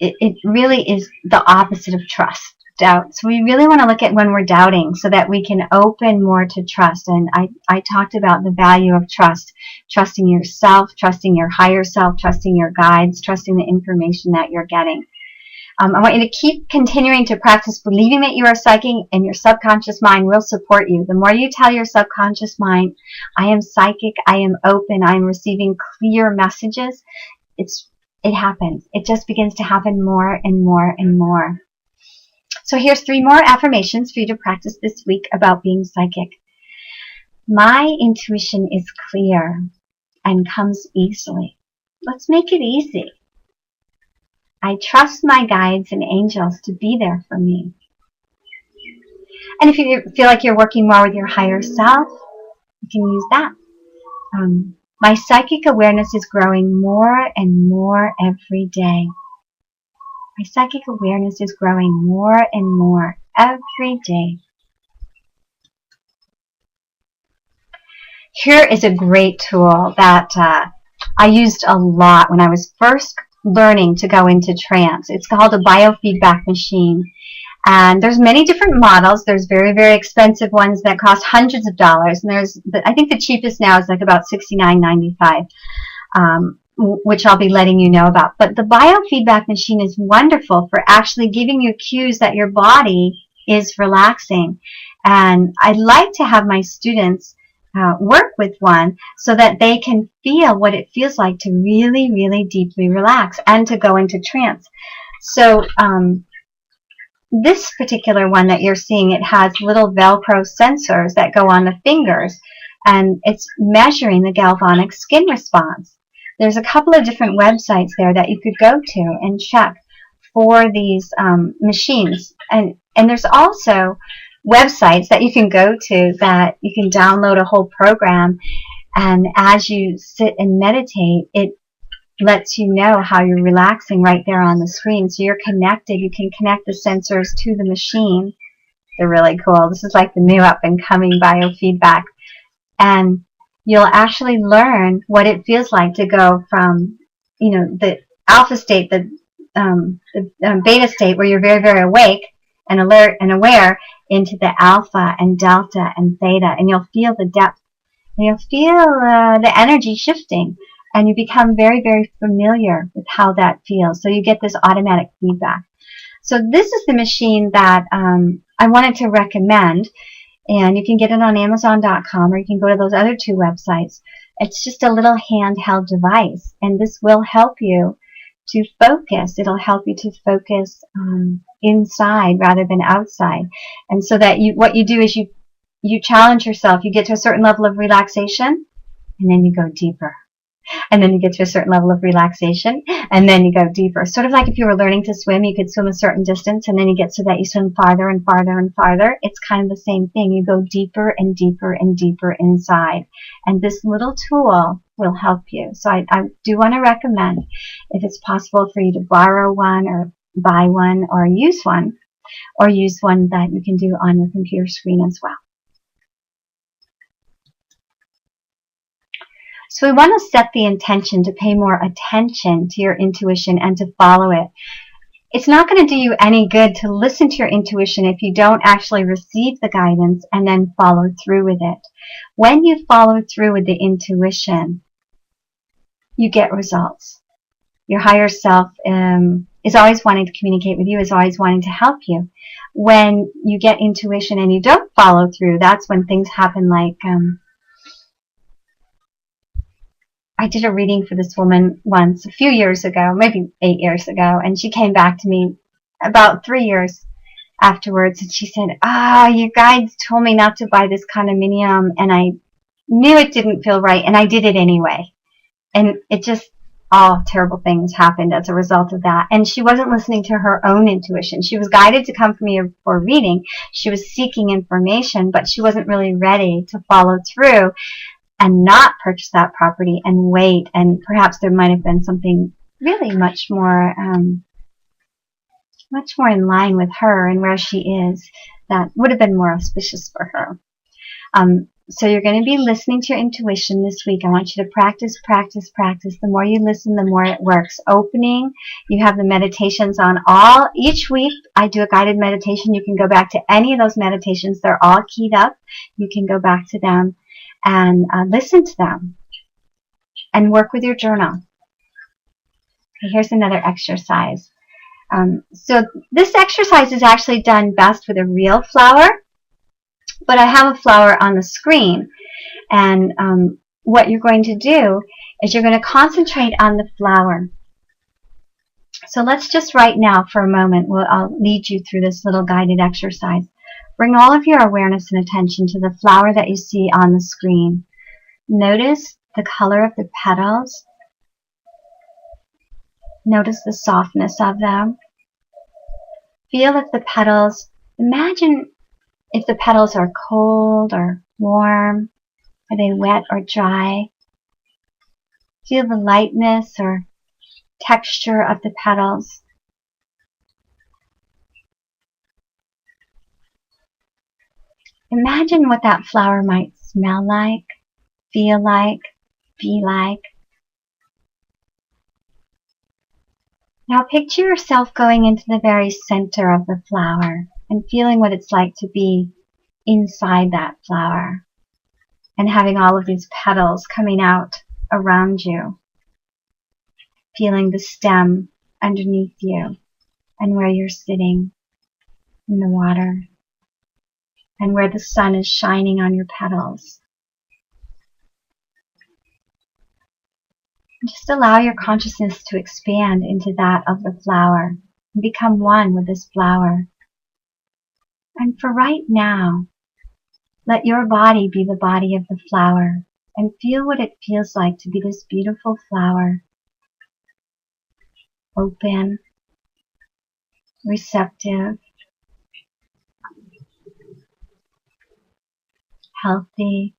it really is the opposite of trust. Doubt. So we really want to look at when we're doubting so that we can open more to trust. And I talked about the value of trust. Trusting yourself, trusting your higher self, trusting your guides, trusting the information that you're getting. I want you to keep continuing to practice believing that you are psychic, and your subconscious mind will support you. The more you tell your subconscious mind, I am psychic, I am open, I am receiving clear messages, it happens. It just begins to happen more and more and more. So here's 3 more affirmations for you to practice this week about being psychic. My intuition is clear and comes easily. Let's make it easy. I trust my guides and angels to be there for me. And if you feel like you're working more with your higher self, you can use that. My psychic awareness is growing more and more every day. My psychic awareness is growing more and more every day. Here is a great tool that I used a lot when I was first learning to go into trance. It's called a biofeedback machine. And there's many different models. There's very, very expensive ones that cost hundreds of dollars. And I think the cheapest now is like about $69.95, which I'll be letting you know about. But the biofeedback machine is wonderful for actually giving you cues that your body is relaxing. And I like to have my students work with one so that they can feel what it feels like to really, really deeply relax and to go into trance. So this particular one that you're seeing, it has little Velcro sensors that go on the fingers, and it's measuring the galvanic skin response. There's a couple of different websites there that you could go to and check for these machines. And there's also websites that you can go to that you can download a whole program, and as you sit and meditate, it lets you know how you're relaxing right there on the screen. So you're connected. You can connect the sensors to the machine. They're really cool. This is like the new up and coming biofeedback. And you'll actually learn what it feels like to go from, the alpha state, the beta state, where you're very, very awake and alert and aware, into the alpha and delta and theta. And you'll feel the depth. And you'll feel the energy shifting. And you become very, very familiar with how that feels. So you get this automatic feedback. So this is the machine that I wanted to recommend. And you can get it on Amazon.com, or you can go to those other 2 websites. It's just a little handheld device, and this will help you to focus. It'll help you to focus inside rather than outside. And so that what you do is you challenge yourself. You get to a certain level of relaxation, and then you go deeper. And then you get to a certain level of relaxation, and then you go deeper. Sort of like if you were learning to swim, you could swim a certain distance, and then you get so that you swim farther and farther and farther. It's kind of the same thing. You go deeper and deeper and deeper inside. And this little tool will help you. So I do want to recommend, if it's possible for you to borrow one or buy one or use one that you can do on your computer screen as well. So we want to set the intention to pay more attention to your intuition and to follow it. It's not going to do you any good to listen to your intuition if you don't actually receive the guidance and then follow through with it. When you follow through with the intuition, you get results. Your higher self is always wanting to communicate with you, is always wanting to help you. When you get intuition and you don't follow through, that's when things happen like... I did a reading for this woman once, a few years ago, maybe 8 years ago, and she came back to me about 3 years afterwards, and she said, you guides told me not to buy this condominium, and I knew it didn't feel right, and I did it anyway. And it just, all terrible things happened as a result of that. And she wasn't listening to her own intuition. She was guided to come for me for a reading. She was seeking information, but she wasn't really ready to follow through and not purchase that property and wait, and perhaps there might have been something really much more in line with her and where she is that would have been more auspicious for her. So you're going to be listening to your intuition this week. I want you to practice, practice, practice. The more you listen, the more it works. Opening, you have the meditations on each week I do a guided meditation. You can go back to any of those meditations. They're all keyed up. You can go back to them and listen to them and work with your journal. Okay, here's another exercise. So this exercise is actually done best with a real flower, but I have a flower on the screen, and what you're going to do is you're going to concentrate on the flower. So let's just right now for a moment, I'll lead you through this little guided exercise. Bring all of your awareness and attention to the flower that you see on the screen. Notice the color of the petals. Notice the softness of them. Feel if the petals, imagine if the petals are cold or warm. Are they wet or dry? Feel the lightness or texture of the petals. Imagine what that flower might smell like, feel like, be like. Now picture yourself going into the very center of the flower and feeling what it's like to be inside that flower and having all of these petals coming out around you. Feeling the stem underneath you and where you're sitting in the water, and where the sun is shining on your petals. Just allow your consciousness to expand into that of the flower and become one with this flower. And for right now, let your body be the body of the flower and feel what it feels like to be this beautiful flower. Open, receptive, healthy.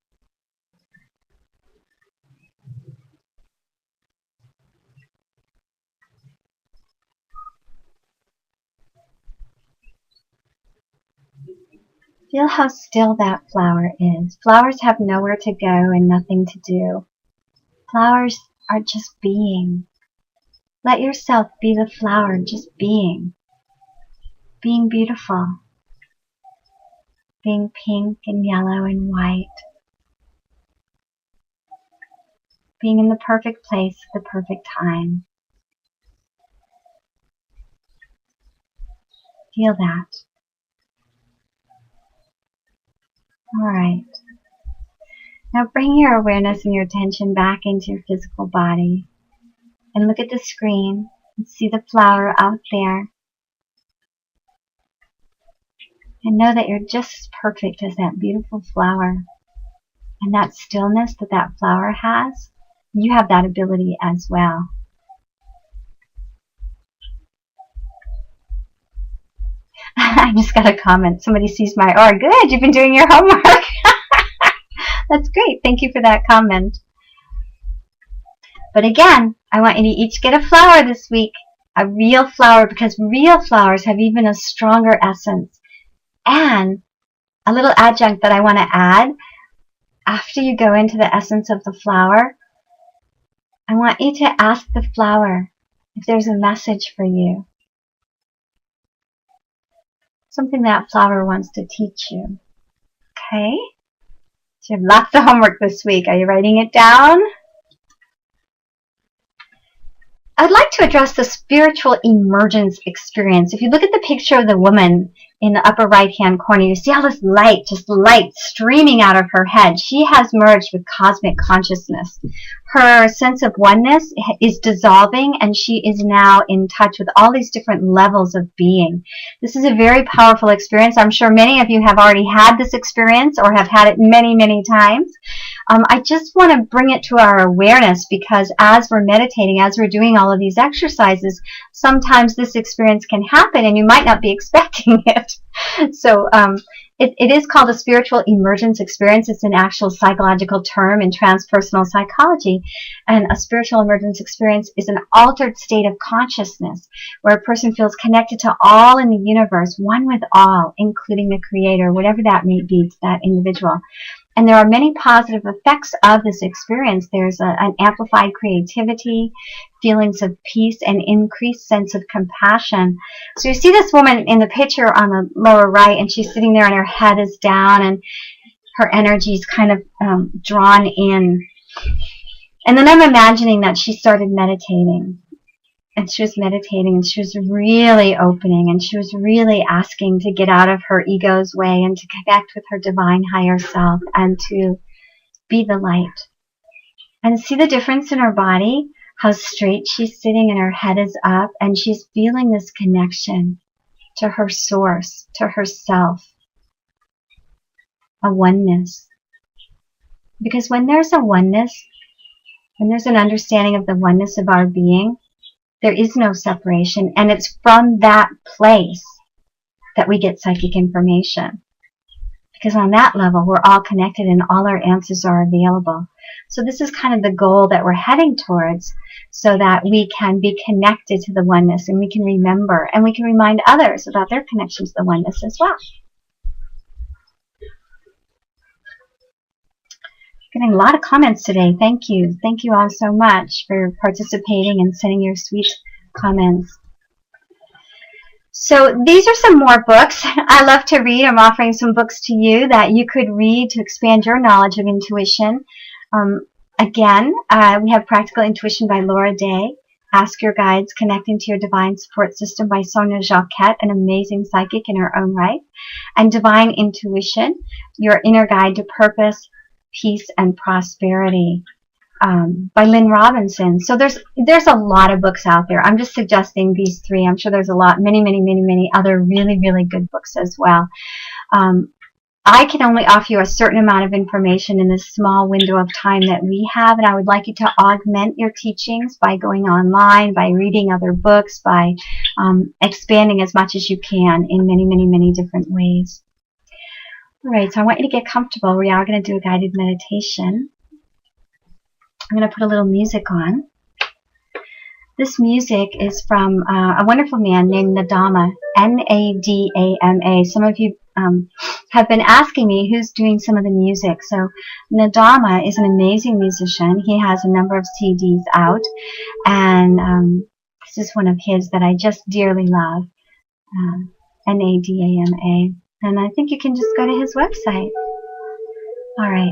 Feel how still that flower is. Flowers have nowhere to go and nothing to do. Flowers are just being. Let yourself be the flower, just being. Being beautiful. Being pink and yellow and white. Being in the perfect place at the perfect time. Feel that. All right. Now bring your awareness and your attention back into your physical body and look at the screen and see the flower out there. And know that you're just as perfect as that beautiful flower. And that stillness that that flower has, you have that ability as well. I just got a comment. Somebody sees my aura. Good, you've been doing your homework. That's great. Thank you for that comment. But again, I want you to each get a flower this week. A real flower, because real flowers have even a stronger essence. And a little adjunct that I want to add, after you go into the essence of the flower, I want you to ask the flower if there's a message for you. Something that flower wants to teach you. Okay? So you have lots of homework this week. Are you writing it down? I'd like to address the spiritual emergence experience. If you look at the picture of the woman in the upper right-hand corner, you see all this light, just light streaming out of her head. She has merged with cosmic consciousness. Her sense of oneness is dissolving, and she is now in touch with all these different levels of being. This is a very powerful experience. I'm sure many of you have already had this experience or have had it many, many times. I just want to bring it to our awareness, because as we're meditating, as we're doing all of these exercises, sometimes this experience can happen and you might not be expecting it. So it is called a spiritual emergence experience. It's an actual psychological term in transpersonal psychology. And a spiritual emergence experience is an altered state of consciousness where a person feels connected to all in the universe, one with all, including the Creator, whatever that may be to that individual. And there are many positive effects of this experience. There's an amplified creativity, feelings of peace, and increased sense of compassion. So you see this woman in the picture on the lower right, and she's sitting there and her head is down and her energy is kind of drawn in. And then I'm imagining that she started meditating. And she was meditating, and she was really opening, and she was really asking to get out of her ego's way and to connect with her divine higher self and to be the light. And see the difference in her body, how straight she's sitting and her head is up, and she's feeling this connection to her source, to herself, a oneness. Because when there's a oneness, when there's an understanding of the oneness of our being, there is no separation, and it's from that place that we get psychic information. Because on that level, we're all connected and all our answers are available. So this is kind of the goal that we're heading towards, so that we can be connected to the oneness, and we can remember, and we can remind others about their connection to the oneness as well. Getting a lot of comments today. Thank you. Thank you all so much for participating and sending your sweet comments. So these are some more books. I love to read. I'm offering some books to you that you could read to expand your knowledge of intuition. Again, we have Practical Intuition by Laura Day, Ask Your Guides, Connecting to Your Divine Support System by Sonia Jacquette, an amazing psychic in her own right, and Divine Intuition, Your Inner Guide to Purpose, Peace, and Prosperity by Lynn Robinson. So there's a lot of books out there. I'm just suggesting these three. I'm sure there's a lot, many other really, really good books as well. I can only offer you a certain amount of information in this small window of time that we have, and I would like you to augment your teachings by going online, by reading other books, by expanding as much as you can in many different ways. All right, so I want you to get comfortable. We are going to do a guided meditation. I'm going to put a little music on. This music is from a wonderful man named Nadama, N-A-D-A-M-A. Some of you have been asking me who's doing some of the music. So Nadama is an amazing musician. He has a number of CDs out, and this is one of his that I just dearly love, N-A-D-A-M-A. And I think you can just go to his website. All right.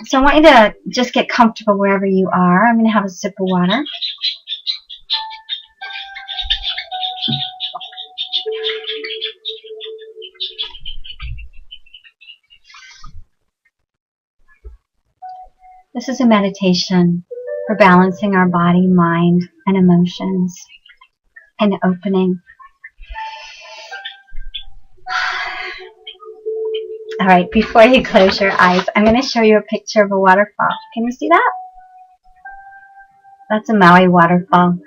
So I want you to just get comfortable wherever you are. I'm going to have a sip of water. This is a meditation for balancing our body, mind, and emotions, and opening. All right, before you close your eyes, I'm going to show you a picture of a waterfall. Can you see that? That's a Maui waterfall.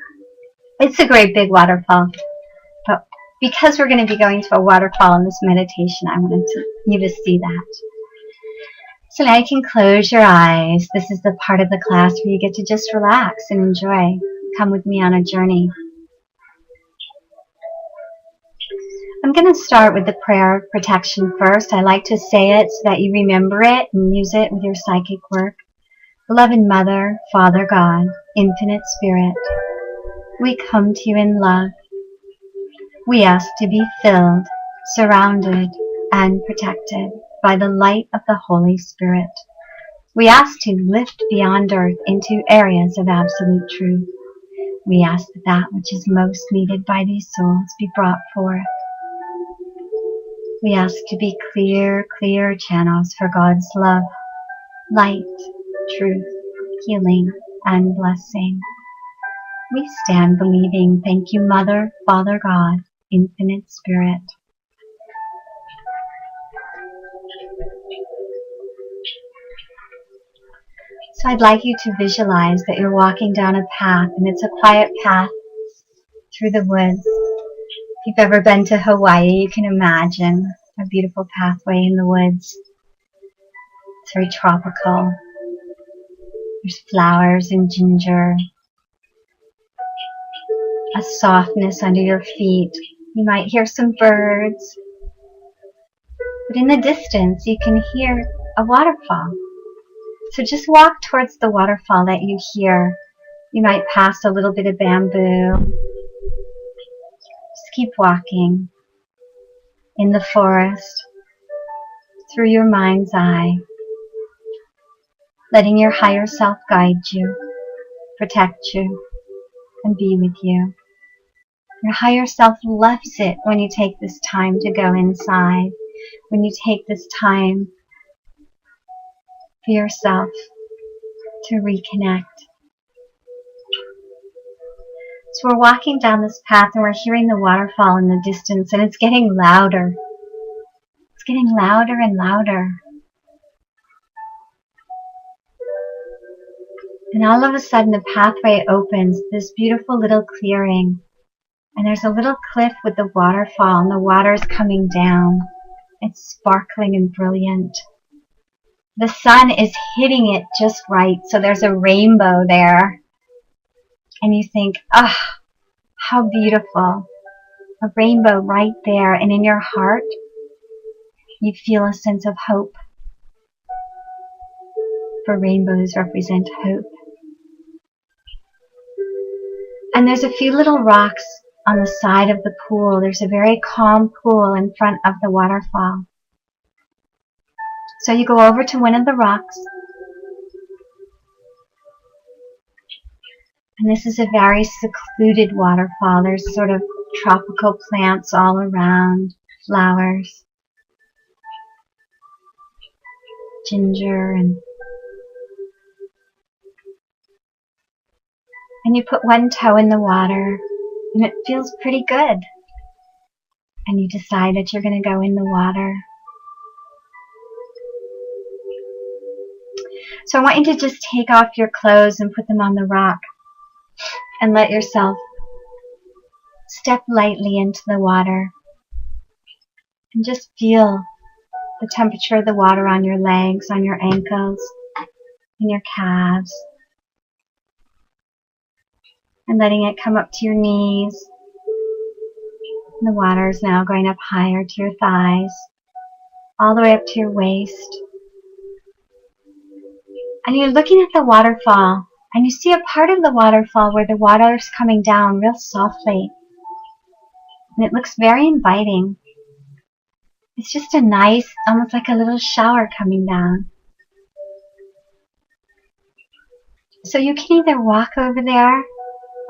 It's a great big waterfall. But because we're going to be going to a waterfall in this meditation, I wanted you to see that. So now you can close your eyes. This is the part of the class where you get to just relax and enjoy. Come with me on a journey. I'm going to start with the prayer of protection first. I like to say it so that you remember it and use it with your psychic work. Beloved Mother, Father God, Infinite Spirit, we come to you in love. We ask to be filled, surrounded, and protected by the light of the Holy Spirit. We ask to lift beyond earth into areas of absolute truth. We ask that that which is most needed by these souls be brought forth. We ask to be clear channels for God's love, light, truth, healing, and blessing. We stand believing. Thank you, Mother, Father God, Infinite Spirit. So I'd like you to visualize that you're walking down a path, and it's a quiet path through the woods. If you've ever been to Hawaii, you can imagine a beautiful pathway in the woods. It's very tropical. There's flowers and ginger. A softness under your feet. You might hear some birds. But in the distance, you can hear a waterfall. So just walk towards the waterfall that you hear. You might pass a little bit of bamboo. Just keep walking in the forest, through your mind's eye, letting your higher self guide you, protect you, and be with you. Your higher self loves it when you take this time to go inside, when you take this time for yourself to reconnect. So we're walking down this path and we're hearing the waterfall in the distance, and it's getting louder. It's getting louder and louder. And all of a sudden the pathway opens, this beautiful little clearing. And there's a little cliff with the waterfall, and the water's coming down. It's sparkling and brilliant. The sun is hitting it just right, so there's a rainbow there. And you think, ah, how beautiful. A rainbow right there, and in your heart, you feel a sense of hope. For rainbows represent hope. And there's a few little rocks on the side of the pool. There's a very calm pool in front of the waterfall. So you go over to one of the rocks. And this is a very secluded waterfall. There's sort of tropical plants all around, flowers, ginger, and you put one toe in the water, and it feels pretty good. And you decide that you're going to go in the water. So I want you to just take off your clothes and put them on the rock and let yourself step lightly into the water and just feel the temperature of the water on your legs, on your ankles, and your calves, and letting it come up to your knees. And the water is now going up higher to your thighs, all the way up to your waist. And you're looking at the waterfall, and you see a part of the waterfall where the water is coming down real softly. And it looks very inviting. It's just a nice, almost like a little shower coming down. So you can either walk over there,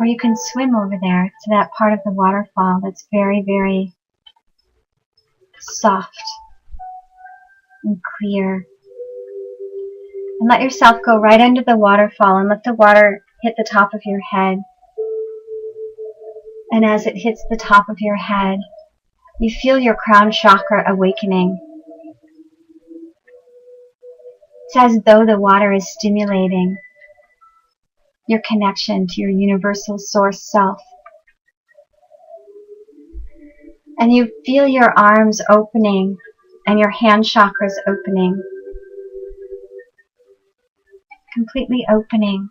or you can swim over there to that part of the waterfall that's very, very soft and clear. And let yourself go right under the waterfall and let the water hit the top of your head. And as it hits the top of your head, you feel your crown chakra awakening. It's as though the water is stimulating your connection to your universal source self. And you feel your arms opening and your hand chakras opening. Completely opening.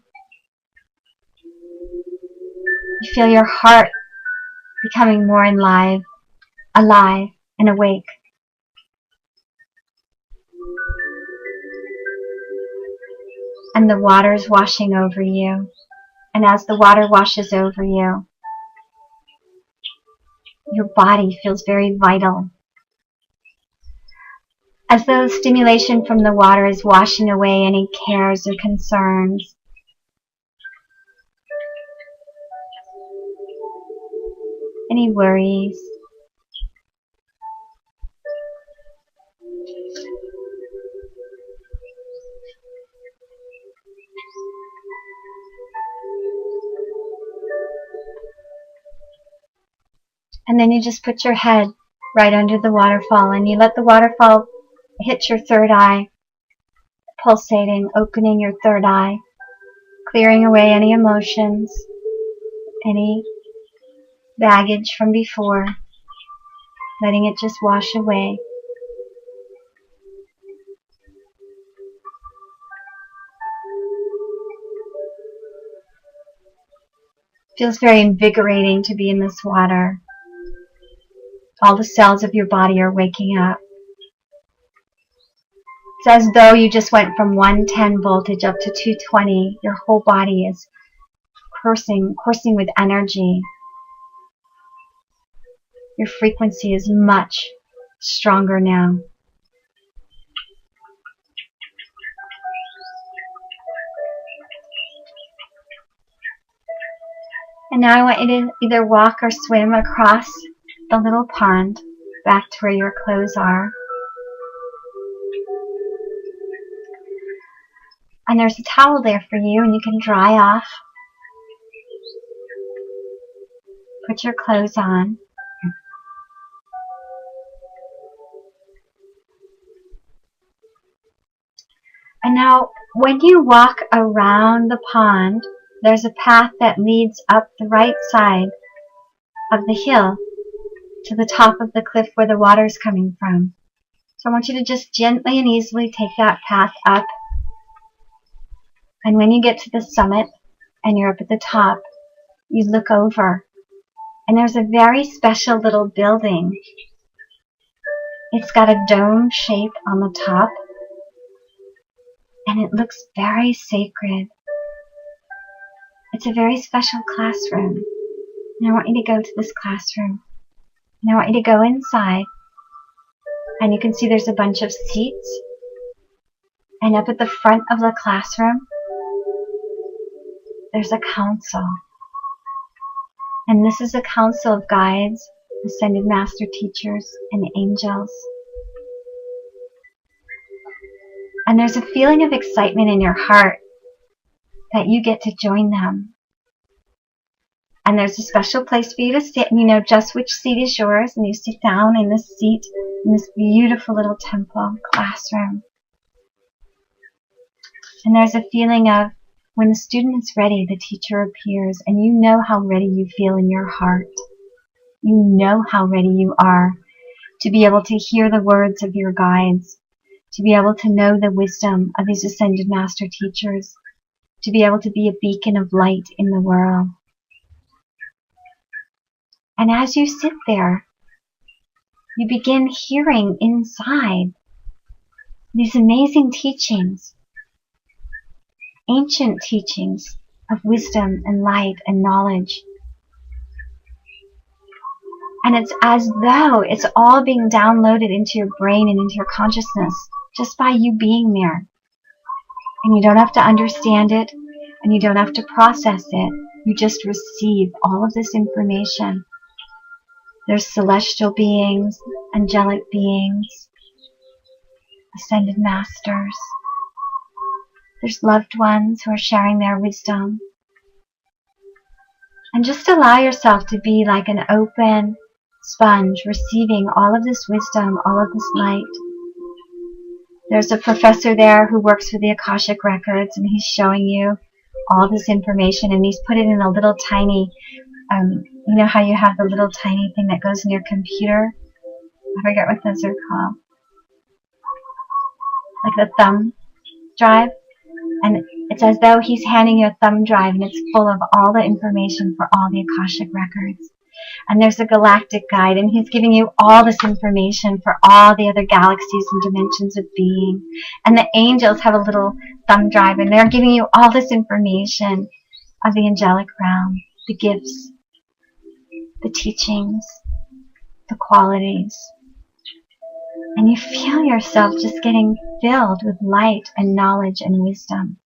You feel your heart becoming more alive and awake. And the water's washing over you. And as the water washes over you, your body feels very vital. As though the stimulation from the water is washing away any cares or concerns. Any worries. And then you just put your head right under the waterfall and you let the waterfall hit your third eye, pulsating, opening your third eye, clearing away any emotions, any baggage from before, letting it just wash away. Feels very invigorating to be in this water. All the cells of your body are waking up. It's as though you just went from 110 voltage up to 220. Your whole body is coursing with energy. Your frequency is much stronger now. And now I want you to either walk or swim across the little pond back to where your clothes are. And there's a towel there for you and you can dry off. Put your clothes on. And now when you walk around the pond, there's a path that leads up the right side of the hill to the top of the cliff where the water is coming from. So I want you to just gently and easily take that path up. And when you get to the summit and you're up at the top, you look over. And there's a very special little building. It's got a dome shape on the top. And it looks very sacred. It's a very special classroom. And I want you to go to this classroom. And I want you to go inside. And you can see there's a bunch of seats. And up at the front of the classroom, there's a council. And this is a council of guides, ascended master teachers, and angels. And there's a feeling of excitement in your heart that you get to join them. And there's a special place for you to sit, and you know just which seat is yours, and you sit down in this seat in this beautiful little temple classroom. And there's a feeling of when the student is ready, the teacher appears, and you know how ready you feel in your heart. You know how ready you are to be able to hear the words of your guides, to be able to know the wisdom of these ascended master teachers, to be able to be a beacon of light in the world. And as you sit there, you begin hearing inside these amazing teachings, ancient teachings of wisdom and light and knowledge. And it's as though it's all being downloaded into your brain and into your consciousness just by you being there. And you don't have to understand it, and you don't have to process it. You just receive all of this information. There's celestial beings, angelic beings, ascended masters. There's loved ones who are sharing their wisdom. And just allow yourself to be like an open sponge, receiving all of this wisdom, all of this light. There's a professor there who works with the Akashic Records, and he's showing you all this information, and he's put it in a little tiny, you know how you have the little tiny thing that goes in your computer? I forget what those are called. Like the thumb drive. And it's as though he's handing you a thumb drive, and it's full of all the information for all the Akashic Records. And there's a galactic guide, and he's giving you all this information for all the other galaxies and dimensions of being. And the angels have a little thumb drive, and they're giving you all this information of the angelic realm, the gifts, the teachings, the qualities. And you feel yourself just getting filled with light and knowledge and wisdom.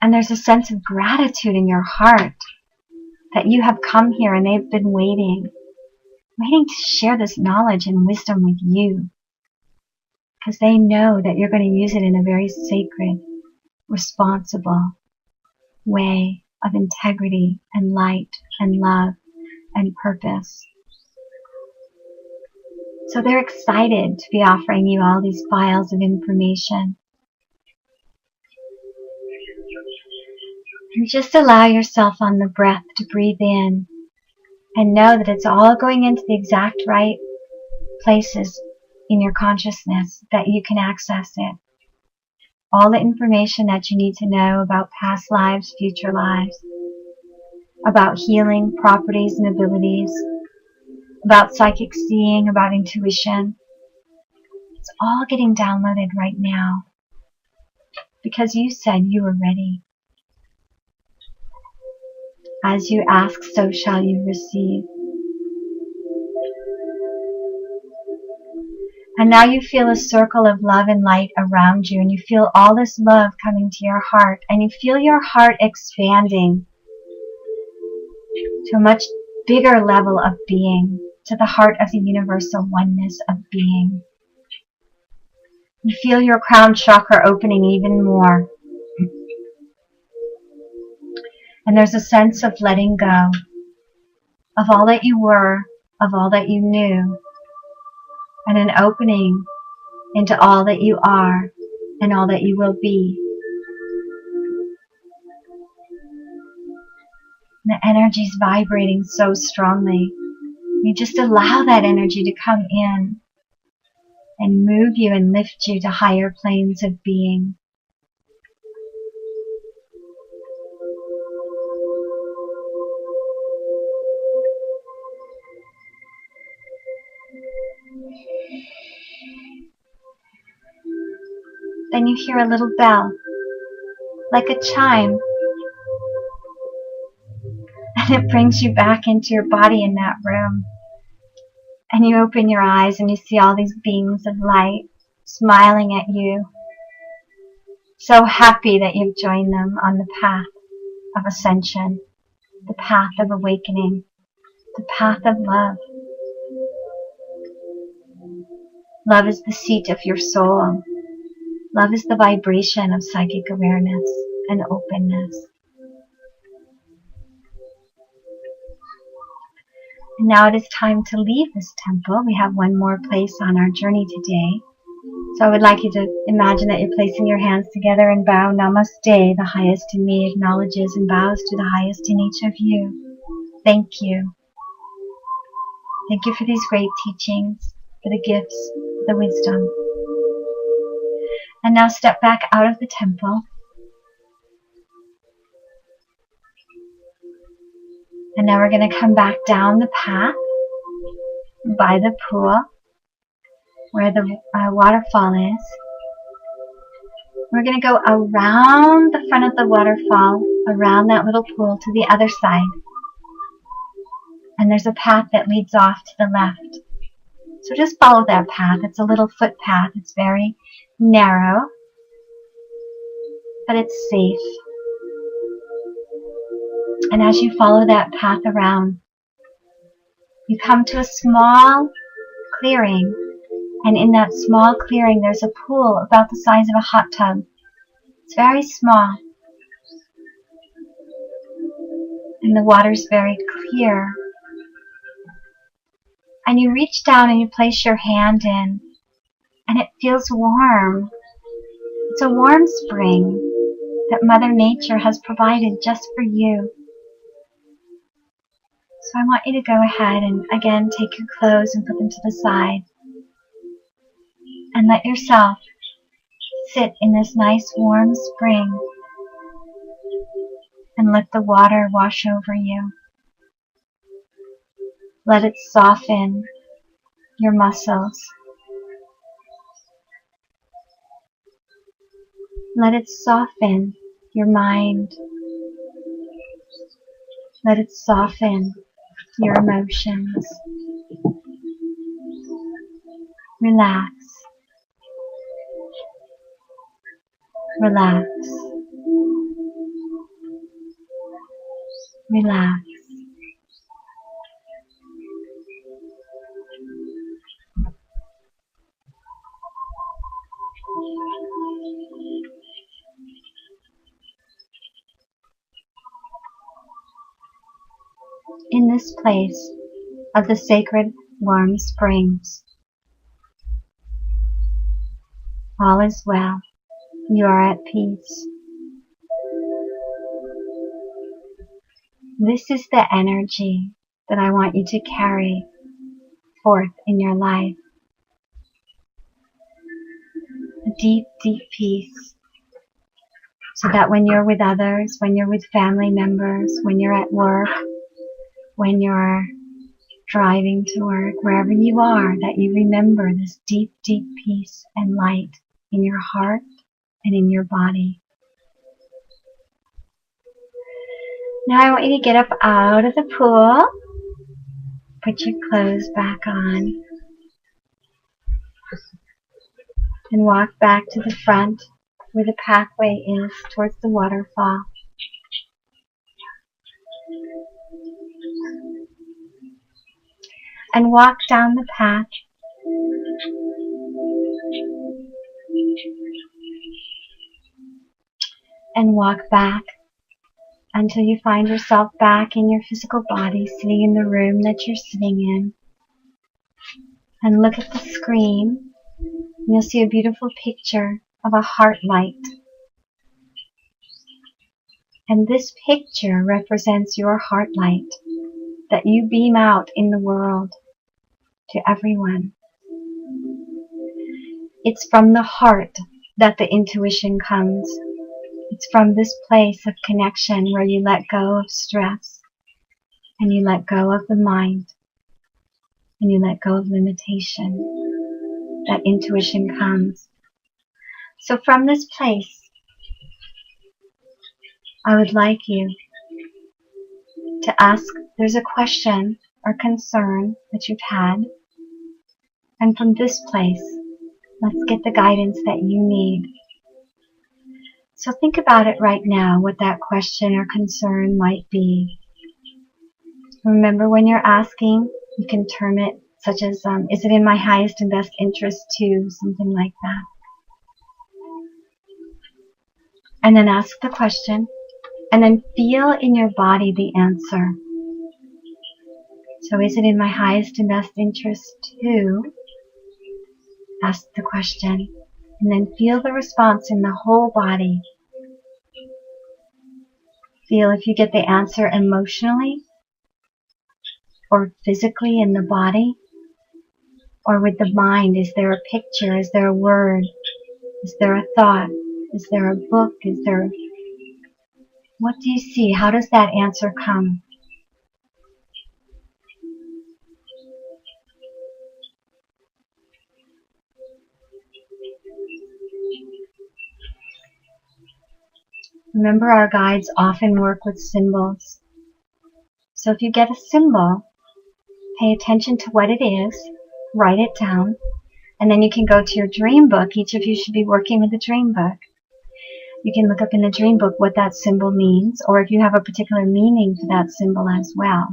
And there's a sense of gratitude in your heart that you have come here and they've been waiting to share this knowledge and wisdom with you. Because they know that you're going to use it in a very sacred, responsible way of integrity and light and love and purpose. So they're excited to be offering you all these files of information. And just allow yourself on the breath to breathe in and know that it's all going into the exact right places in your consciousness that you can access it. All the information that you need to know about past lives, future lives, about healing properties and abilities, about psychic seeing, about intuition. It's all getting downloaded right now because you said you were ready. As you ask, so shall you receive. And now you feel a circle of love and light around you, and you feel all this love coming to your heart, and you feel your heart expanding to a much bigger level of being, to the heart of the universal oneness of being. You feel your crown chakra opening even more. And there's a sense of letting go of all that you were, of all that you knew, and an opening into all that you are and all that you will be. And the energy's vibrating so strongly. You just allow that energy to come in and move you and lift you to higher planes of being. Then you hear a little bell, like a chime, and it brings you back into your body in that room. And you open your eyes and you see all these beams of light smiling at you, so happy that you've joined them on the path of ascension, the path of awakening, the path of love. Love is the seat of your soul. Love is the vibration of psychic awareness and openness. And now it is time to leave this temple. We have one more place on our journey today. So I would like you to imagine that you're placing your hands together and bow Namaste. The highest in me acknowledges and bows to the highest in each of you. Thank you. Thank you for these great teachings, for the gifts, the wisdom. And now step back out of the temple. And now we're going to come back down the path by the pool where the waterfall is. We're going to go around the front of the waterfall, around that little pool to the other side. And there's a path that leads off to the left. So just follow that path. It's a little footpath. It's very narrow, but it's safe. And as you follow that path around, you come to a small clearing, And in that small clearing, there's a pool about the size of a hot tub. It's very small. And the water's very clear. And you reach down and you place your hand in, and it feels warm. It's a warm spring that Mother Nature has provided just for you. So I want you to go ahead and again take your clothes and put them to the side. And let yourself sit in this nice warm spring and let the water wash over you. Let it soften your muscles. Let it soften your mind. Let it soften your emotions. Relax. Relax. Relax. In this place of the sacred warm springs, all is well. You are at peace. This is the energy that I want you to carry forth in your life. A deep, deep peace. So that when you're with others, when you're with family members, when you're at work, when you're driving to work, wherever you are, that you remember this deep, deep peace and light in your heart and in your body. Now I want you to get up out of the pool, put your clothes back on, and walk back to the front where the pathway is towards the waterfall. And walk down the path. And walk back until you find yourself back in your physical body, sitting in the room that you're sitting in. And look at the screen. And you'll see a beautiful picture of a heart light. And this picture represents your heart light that you beam out in the world to everyone. It's from the heart that the intuition comes. It's from this place of connection where you let go of stress and you let go of the mind and you let go of limitation that intuition comes. So from this place, I would like you to ask, there's a question or concern that you've had, and from this place, let's get the guidance that you need. So think about it right now, what that question or concern might be. Remember, when you're asking, you can term it such as, is it in my highest and best interest to, something like that. And then ask the question, and then feel in your body the answer. So is it in my highest and best interest to? Ask the question, and then feel the response in the whole body. Feel if you get the answer emotionally, or physically in the body, or with the mind. Is there a picture? Is there a word? Is there a thought? Is there a book? What do you see? How does that answer come? Remember, our guides often work with symbols. So if you get a symbol, pay attention to what it is, write it down, and then you can go to your dream book. Each of you should be working with a dream book. You can look up in the dream book what that symbol means, or if you have a particular meaning to that symbol as well.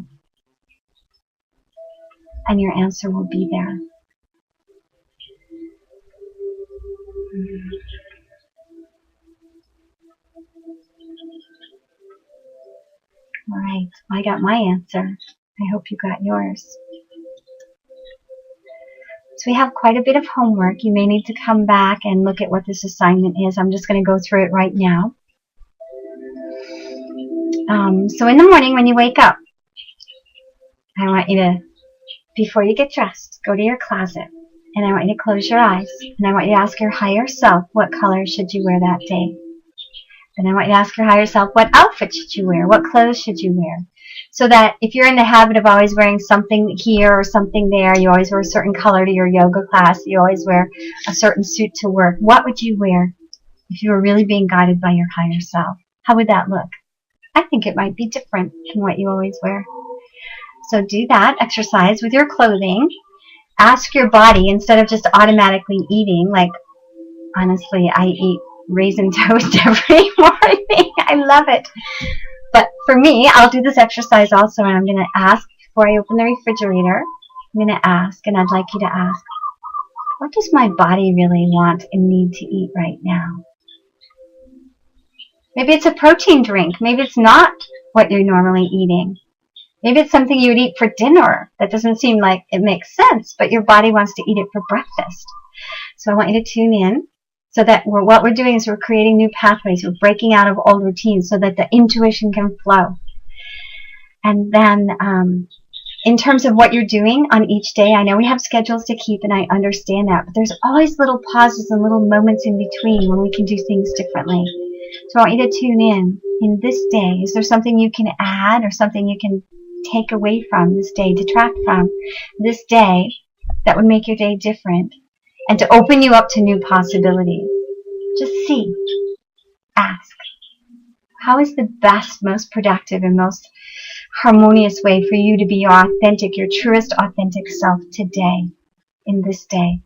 And your answer will be there. All right, I got my answer. I hope you got yours. So we have quite a bit of homework. You may need to come back and look at what this assignment is. I'm just going to go through it right now. So in the morning when you wake up, I want you to, before you get dressed, go to your closet. And I want you to close your eyes. And I want you to ask your higher self, what color should you wear that day? Then I want you to ask your higher self, what outfit should you wear? What clothes should you wear? So that if you're in the habit of always wearing something here or something there, you always wear a certain color to your yoga class, you always wear a certain suit to work, what would you wear if you were really being guided by your higher self? How would that look? I think it might be different than what you always wear. So do that exercise with your clothing. Ask your body, instead of just automatically eating, like, honestly, I eat raisin toast every morning. I love it. But for me, I'll do this exercise also, and I'm going to ask, before I open the refrigerator, I'm going to ask, and I'd like you to ask, what does my body really want and need to eat right now? Maybe it's a protein drink. Maybe it's not what you're normally eating. Maybe it's something you would eat for dinner that doesn't seem like it makes sense, but your body wants to eat it for breakfast. So I want you to tune in, so that what we're doing is we're creating new pathways. We're breaking out of old routines so that the intuition can flow. And then in terms of what you're doing on each day, I know we have schedules to keep, and I understand that, but there's always little pauses and little moments in between when we can do things differently. So I want you to tune in this day. Is there something you can add or something you can take away from this day, detract from this day, that would make your day different and to open you up to new possibilities? Just see. Ask. How is the best, most productive, and most harmonious way for you to be your authentic, your truest authentic self today, in this day?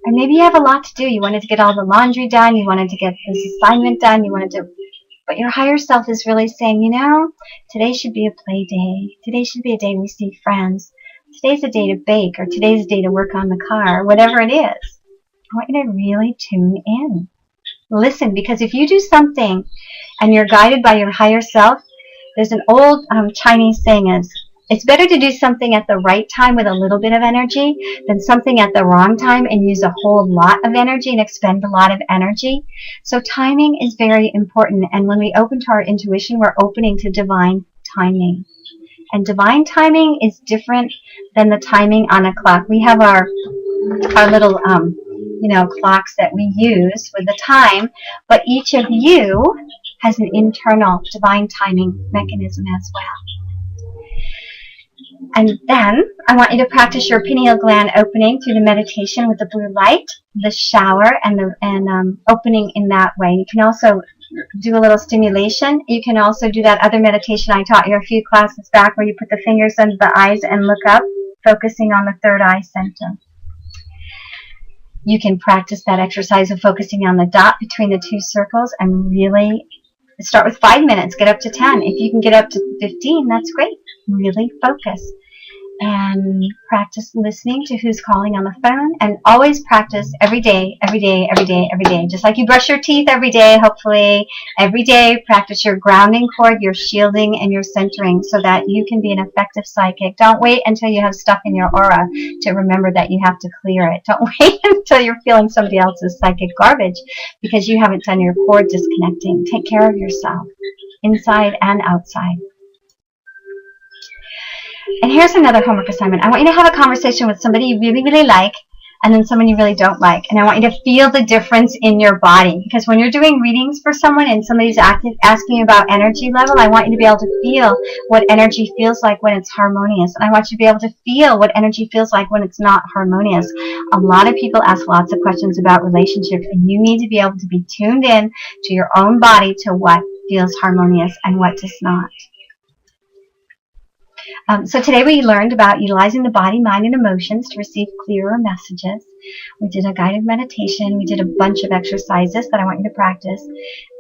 And maybe you have a lot to do. You wanted to get all the laundry done. You wanted to get this assignment done. You wanted to... But your higher self is really saying, you know, today should be a play day. Today should be a day we see friends. Today's a day to bake, or today's a day to work on the car, whatever it is. I want you to really tune in. Listen, because if you do something and you're guided by your higher self, there's an old Chinese saying is, it's better to do something at the right time with a little bit of energy than something at the wrong time and use a whole lot of energy and expend a lot of energy. So timing is very important. And when we open to our intuition, we're opening to divine timing. And divine timing is different than the timing on a clock. We have our little, clocks that we use with the time, but each of you has an internal divine timing mechanism as well. And then I want you to practice your pineal gland opening through the meditation with the blue light, the shower, and opening in that way. You can also do a little stimulation. You can also do that other meditation I taught you a few classes back, where you put the fingers under the eyes and look up, focusing on the third eye center. You can practice that exercise of focusing on the dot between the two circles and really start with 5 minutes, get up to 10. If you can get up to 15, that's great. Really focus and practice listening to who's calling on the phone, and always practice every day, every day, every day, every day. Just like you brush your teeth every day, hopefully every day practice your grounding cord, your shielding, and your centering so that you can be an effective psychic. Don't wait until you have stuff in your aura to remember that you have to clear it. Don't wait until you're feeling somebody else's psychic garbage because you haven't done your cord disconnecting. Take care of yourself, inside and outside. And here's another homework assignment. I want you to have a conversation with somebody you really, really like, and then someone you really don't like. And I want you to feel the difference in your body. Because when you're doing readings for someone and somebody's asking you about energy level, I want you to be able to feel what energy feels like when it's harmonious. And I want you to be able to feel what energy feels like when it's not harmonious. A lot of people ask lots of questions about relationships, and you need to be able to be tuned in to your own body, to what feels harmonious and what does not. So today we learned about utilizing the body, mind, and emotions to receive clearer messages. We did a guided meditation. We did a bunch of exercises that I want you to practice.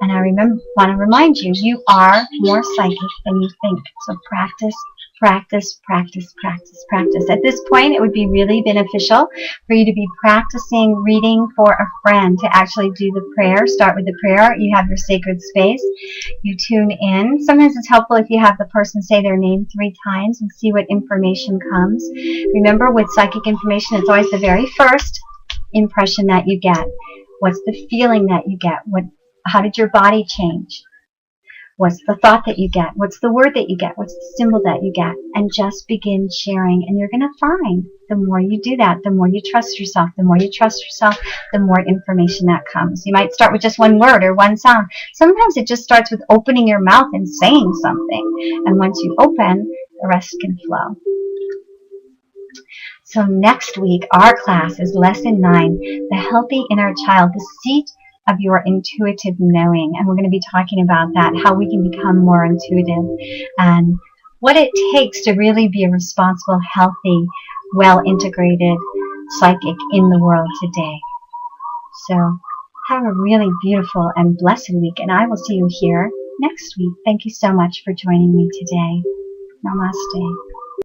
And I want to remind you, you are more psychic than you think. So practice practice, practice, practice, practice. At this point, it would be really beneficial for you to be practicing reading for a friend, to actually do the prayer. Start with the prayer. You have your sacred space. You tune in. Sometimes it's helpful if you have the person say their name 3 times and see what information comes. Remember, with psychic information, it's always the very first impression that you get. What's the feeling that you get? How did your body change? What's the thought that you get? What's the word that you get? What's the symbol that you get? And just begin sharing. And you're going to find the more you do that, the more you trust yourself. The more you trust yourself, the more information that comes. You might start with just one word or one sound. Sometimes it just starts with opening your mouth and saying something. And once you open, the rest can flow. So next week, our class is Lesson 9, The Healthy Inner Child, the seat of your intuitive knowing. And we're going to be talking about that, how we can become more intuitive, and what it takes to really be a responsible, healthy, well-integrated psychic in the world today. So have a really beautiful and blessed week, and I will see you here next week. Thank you so much for joining me today. Namaste.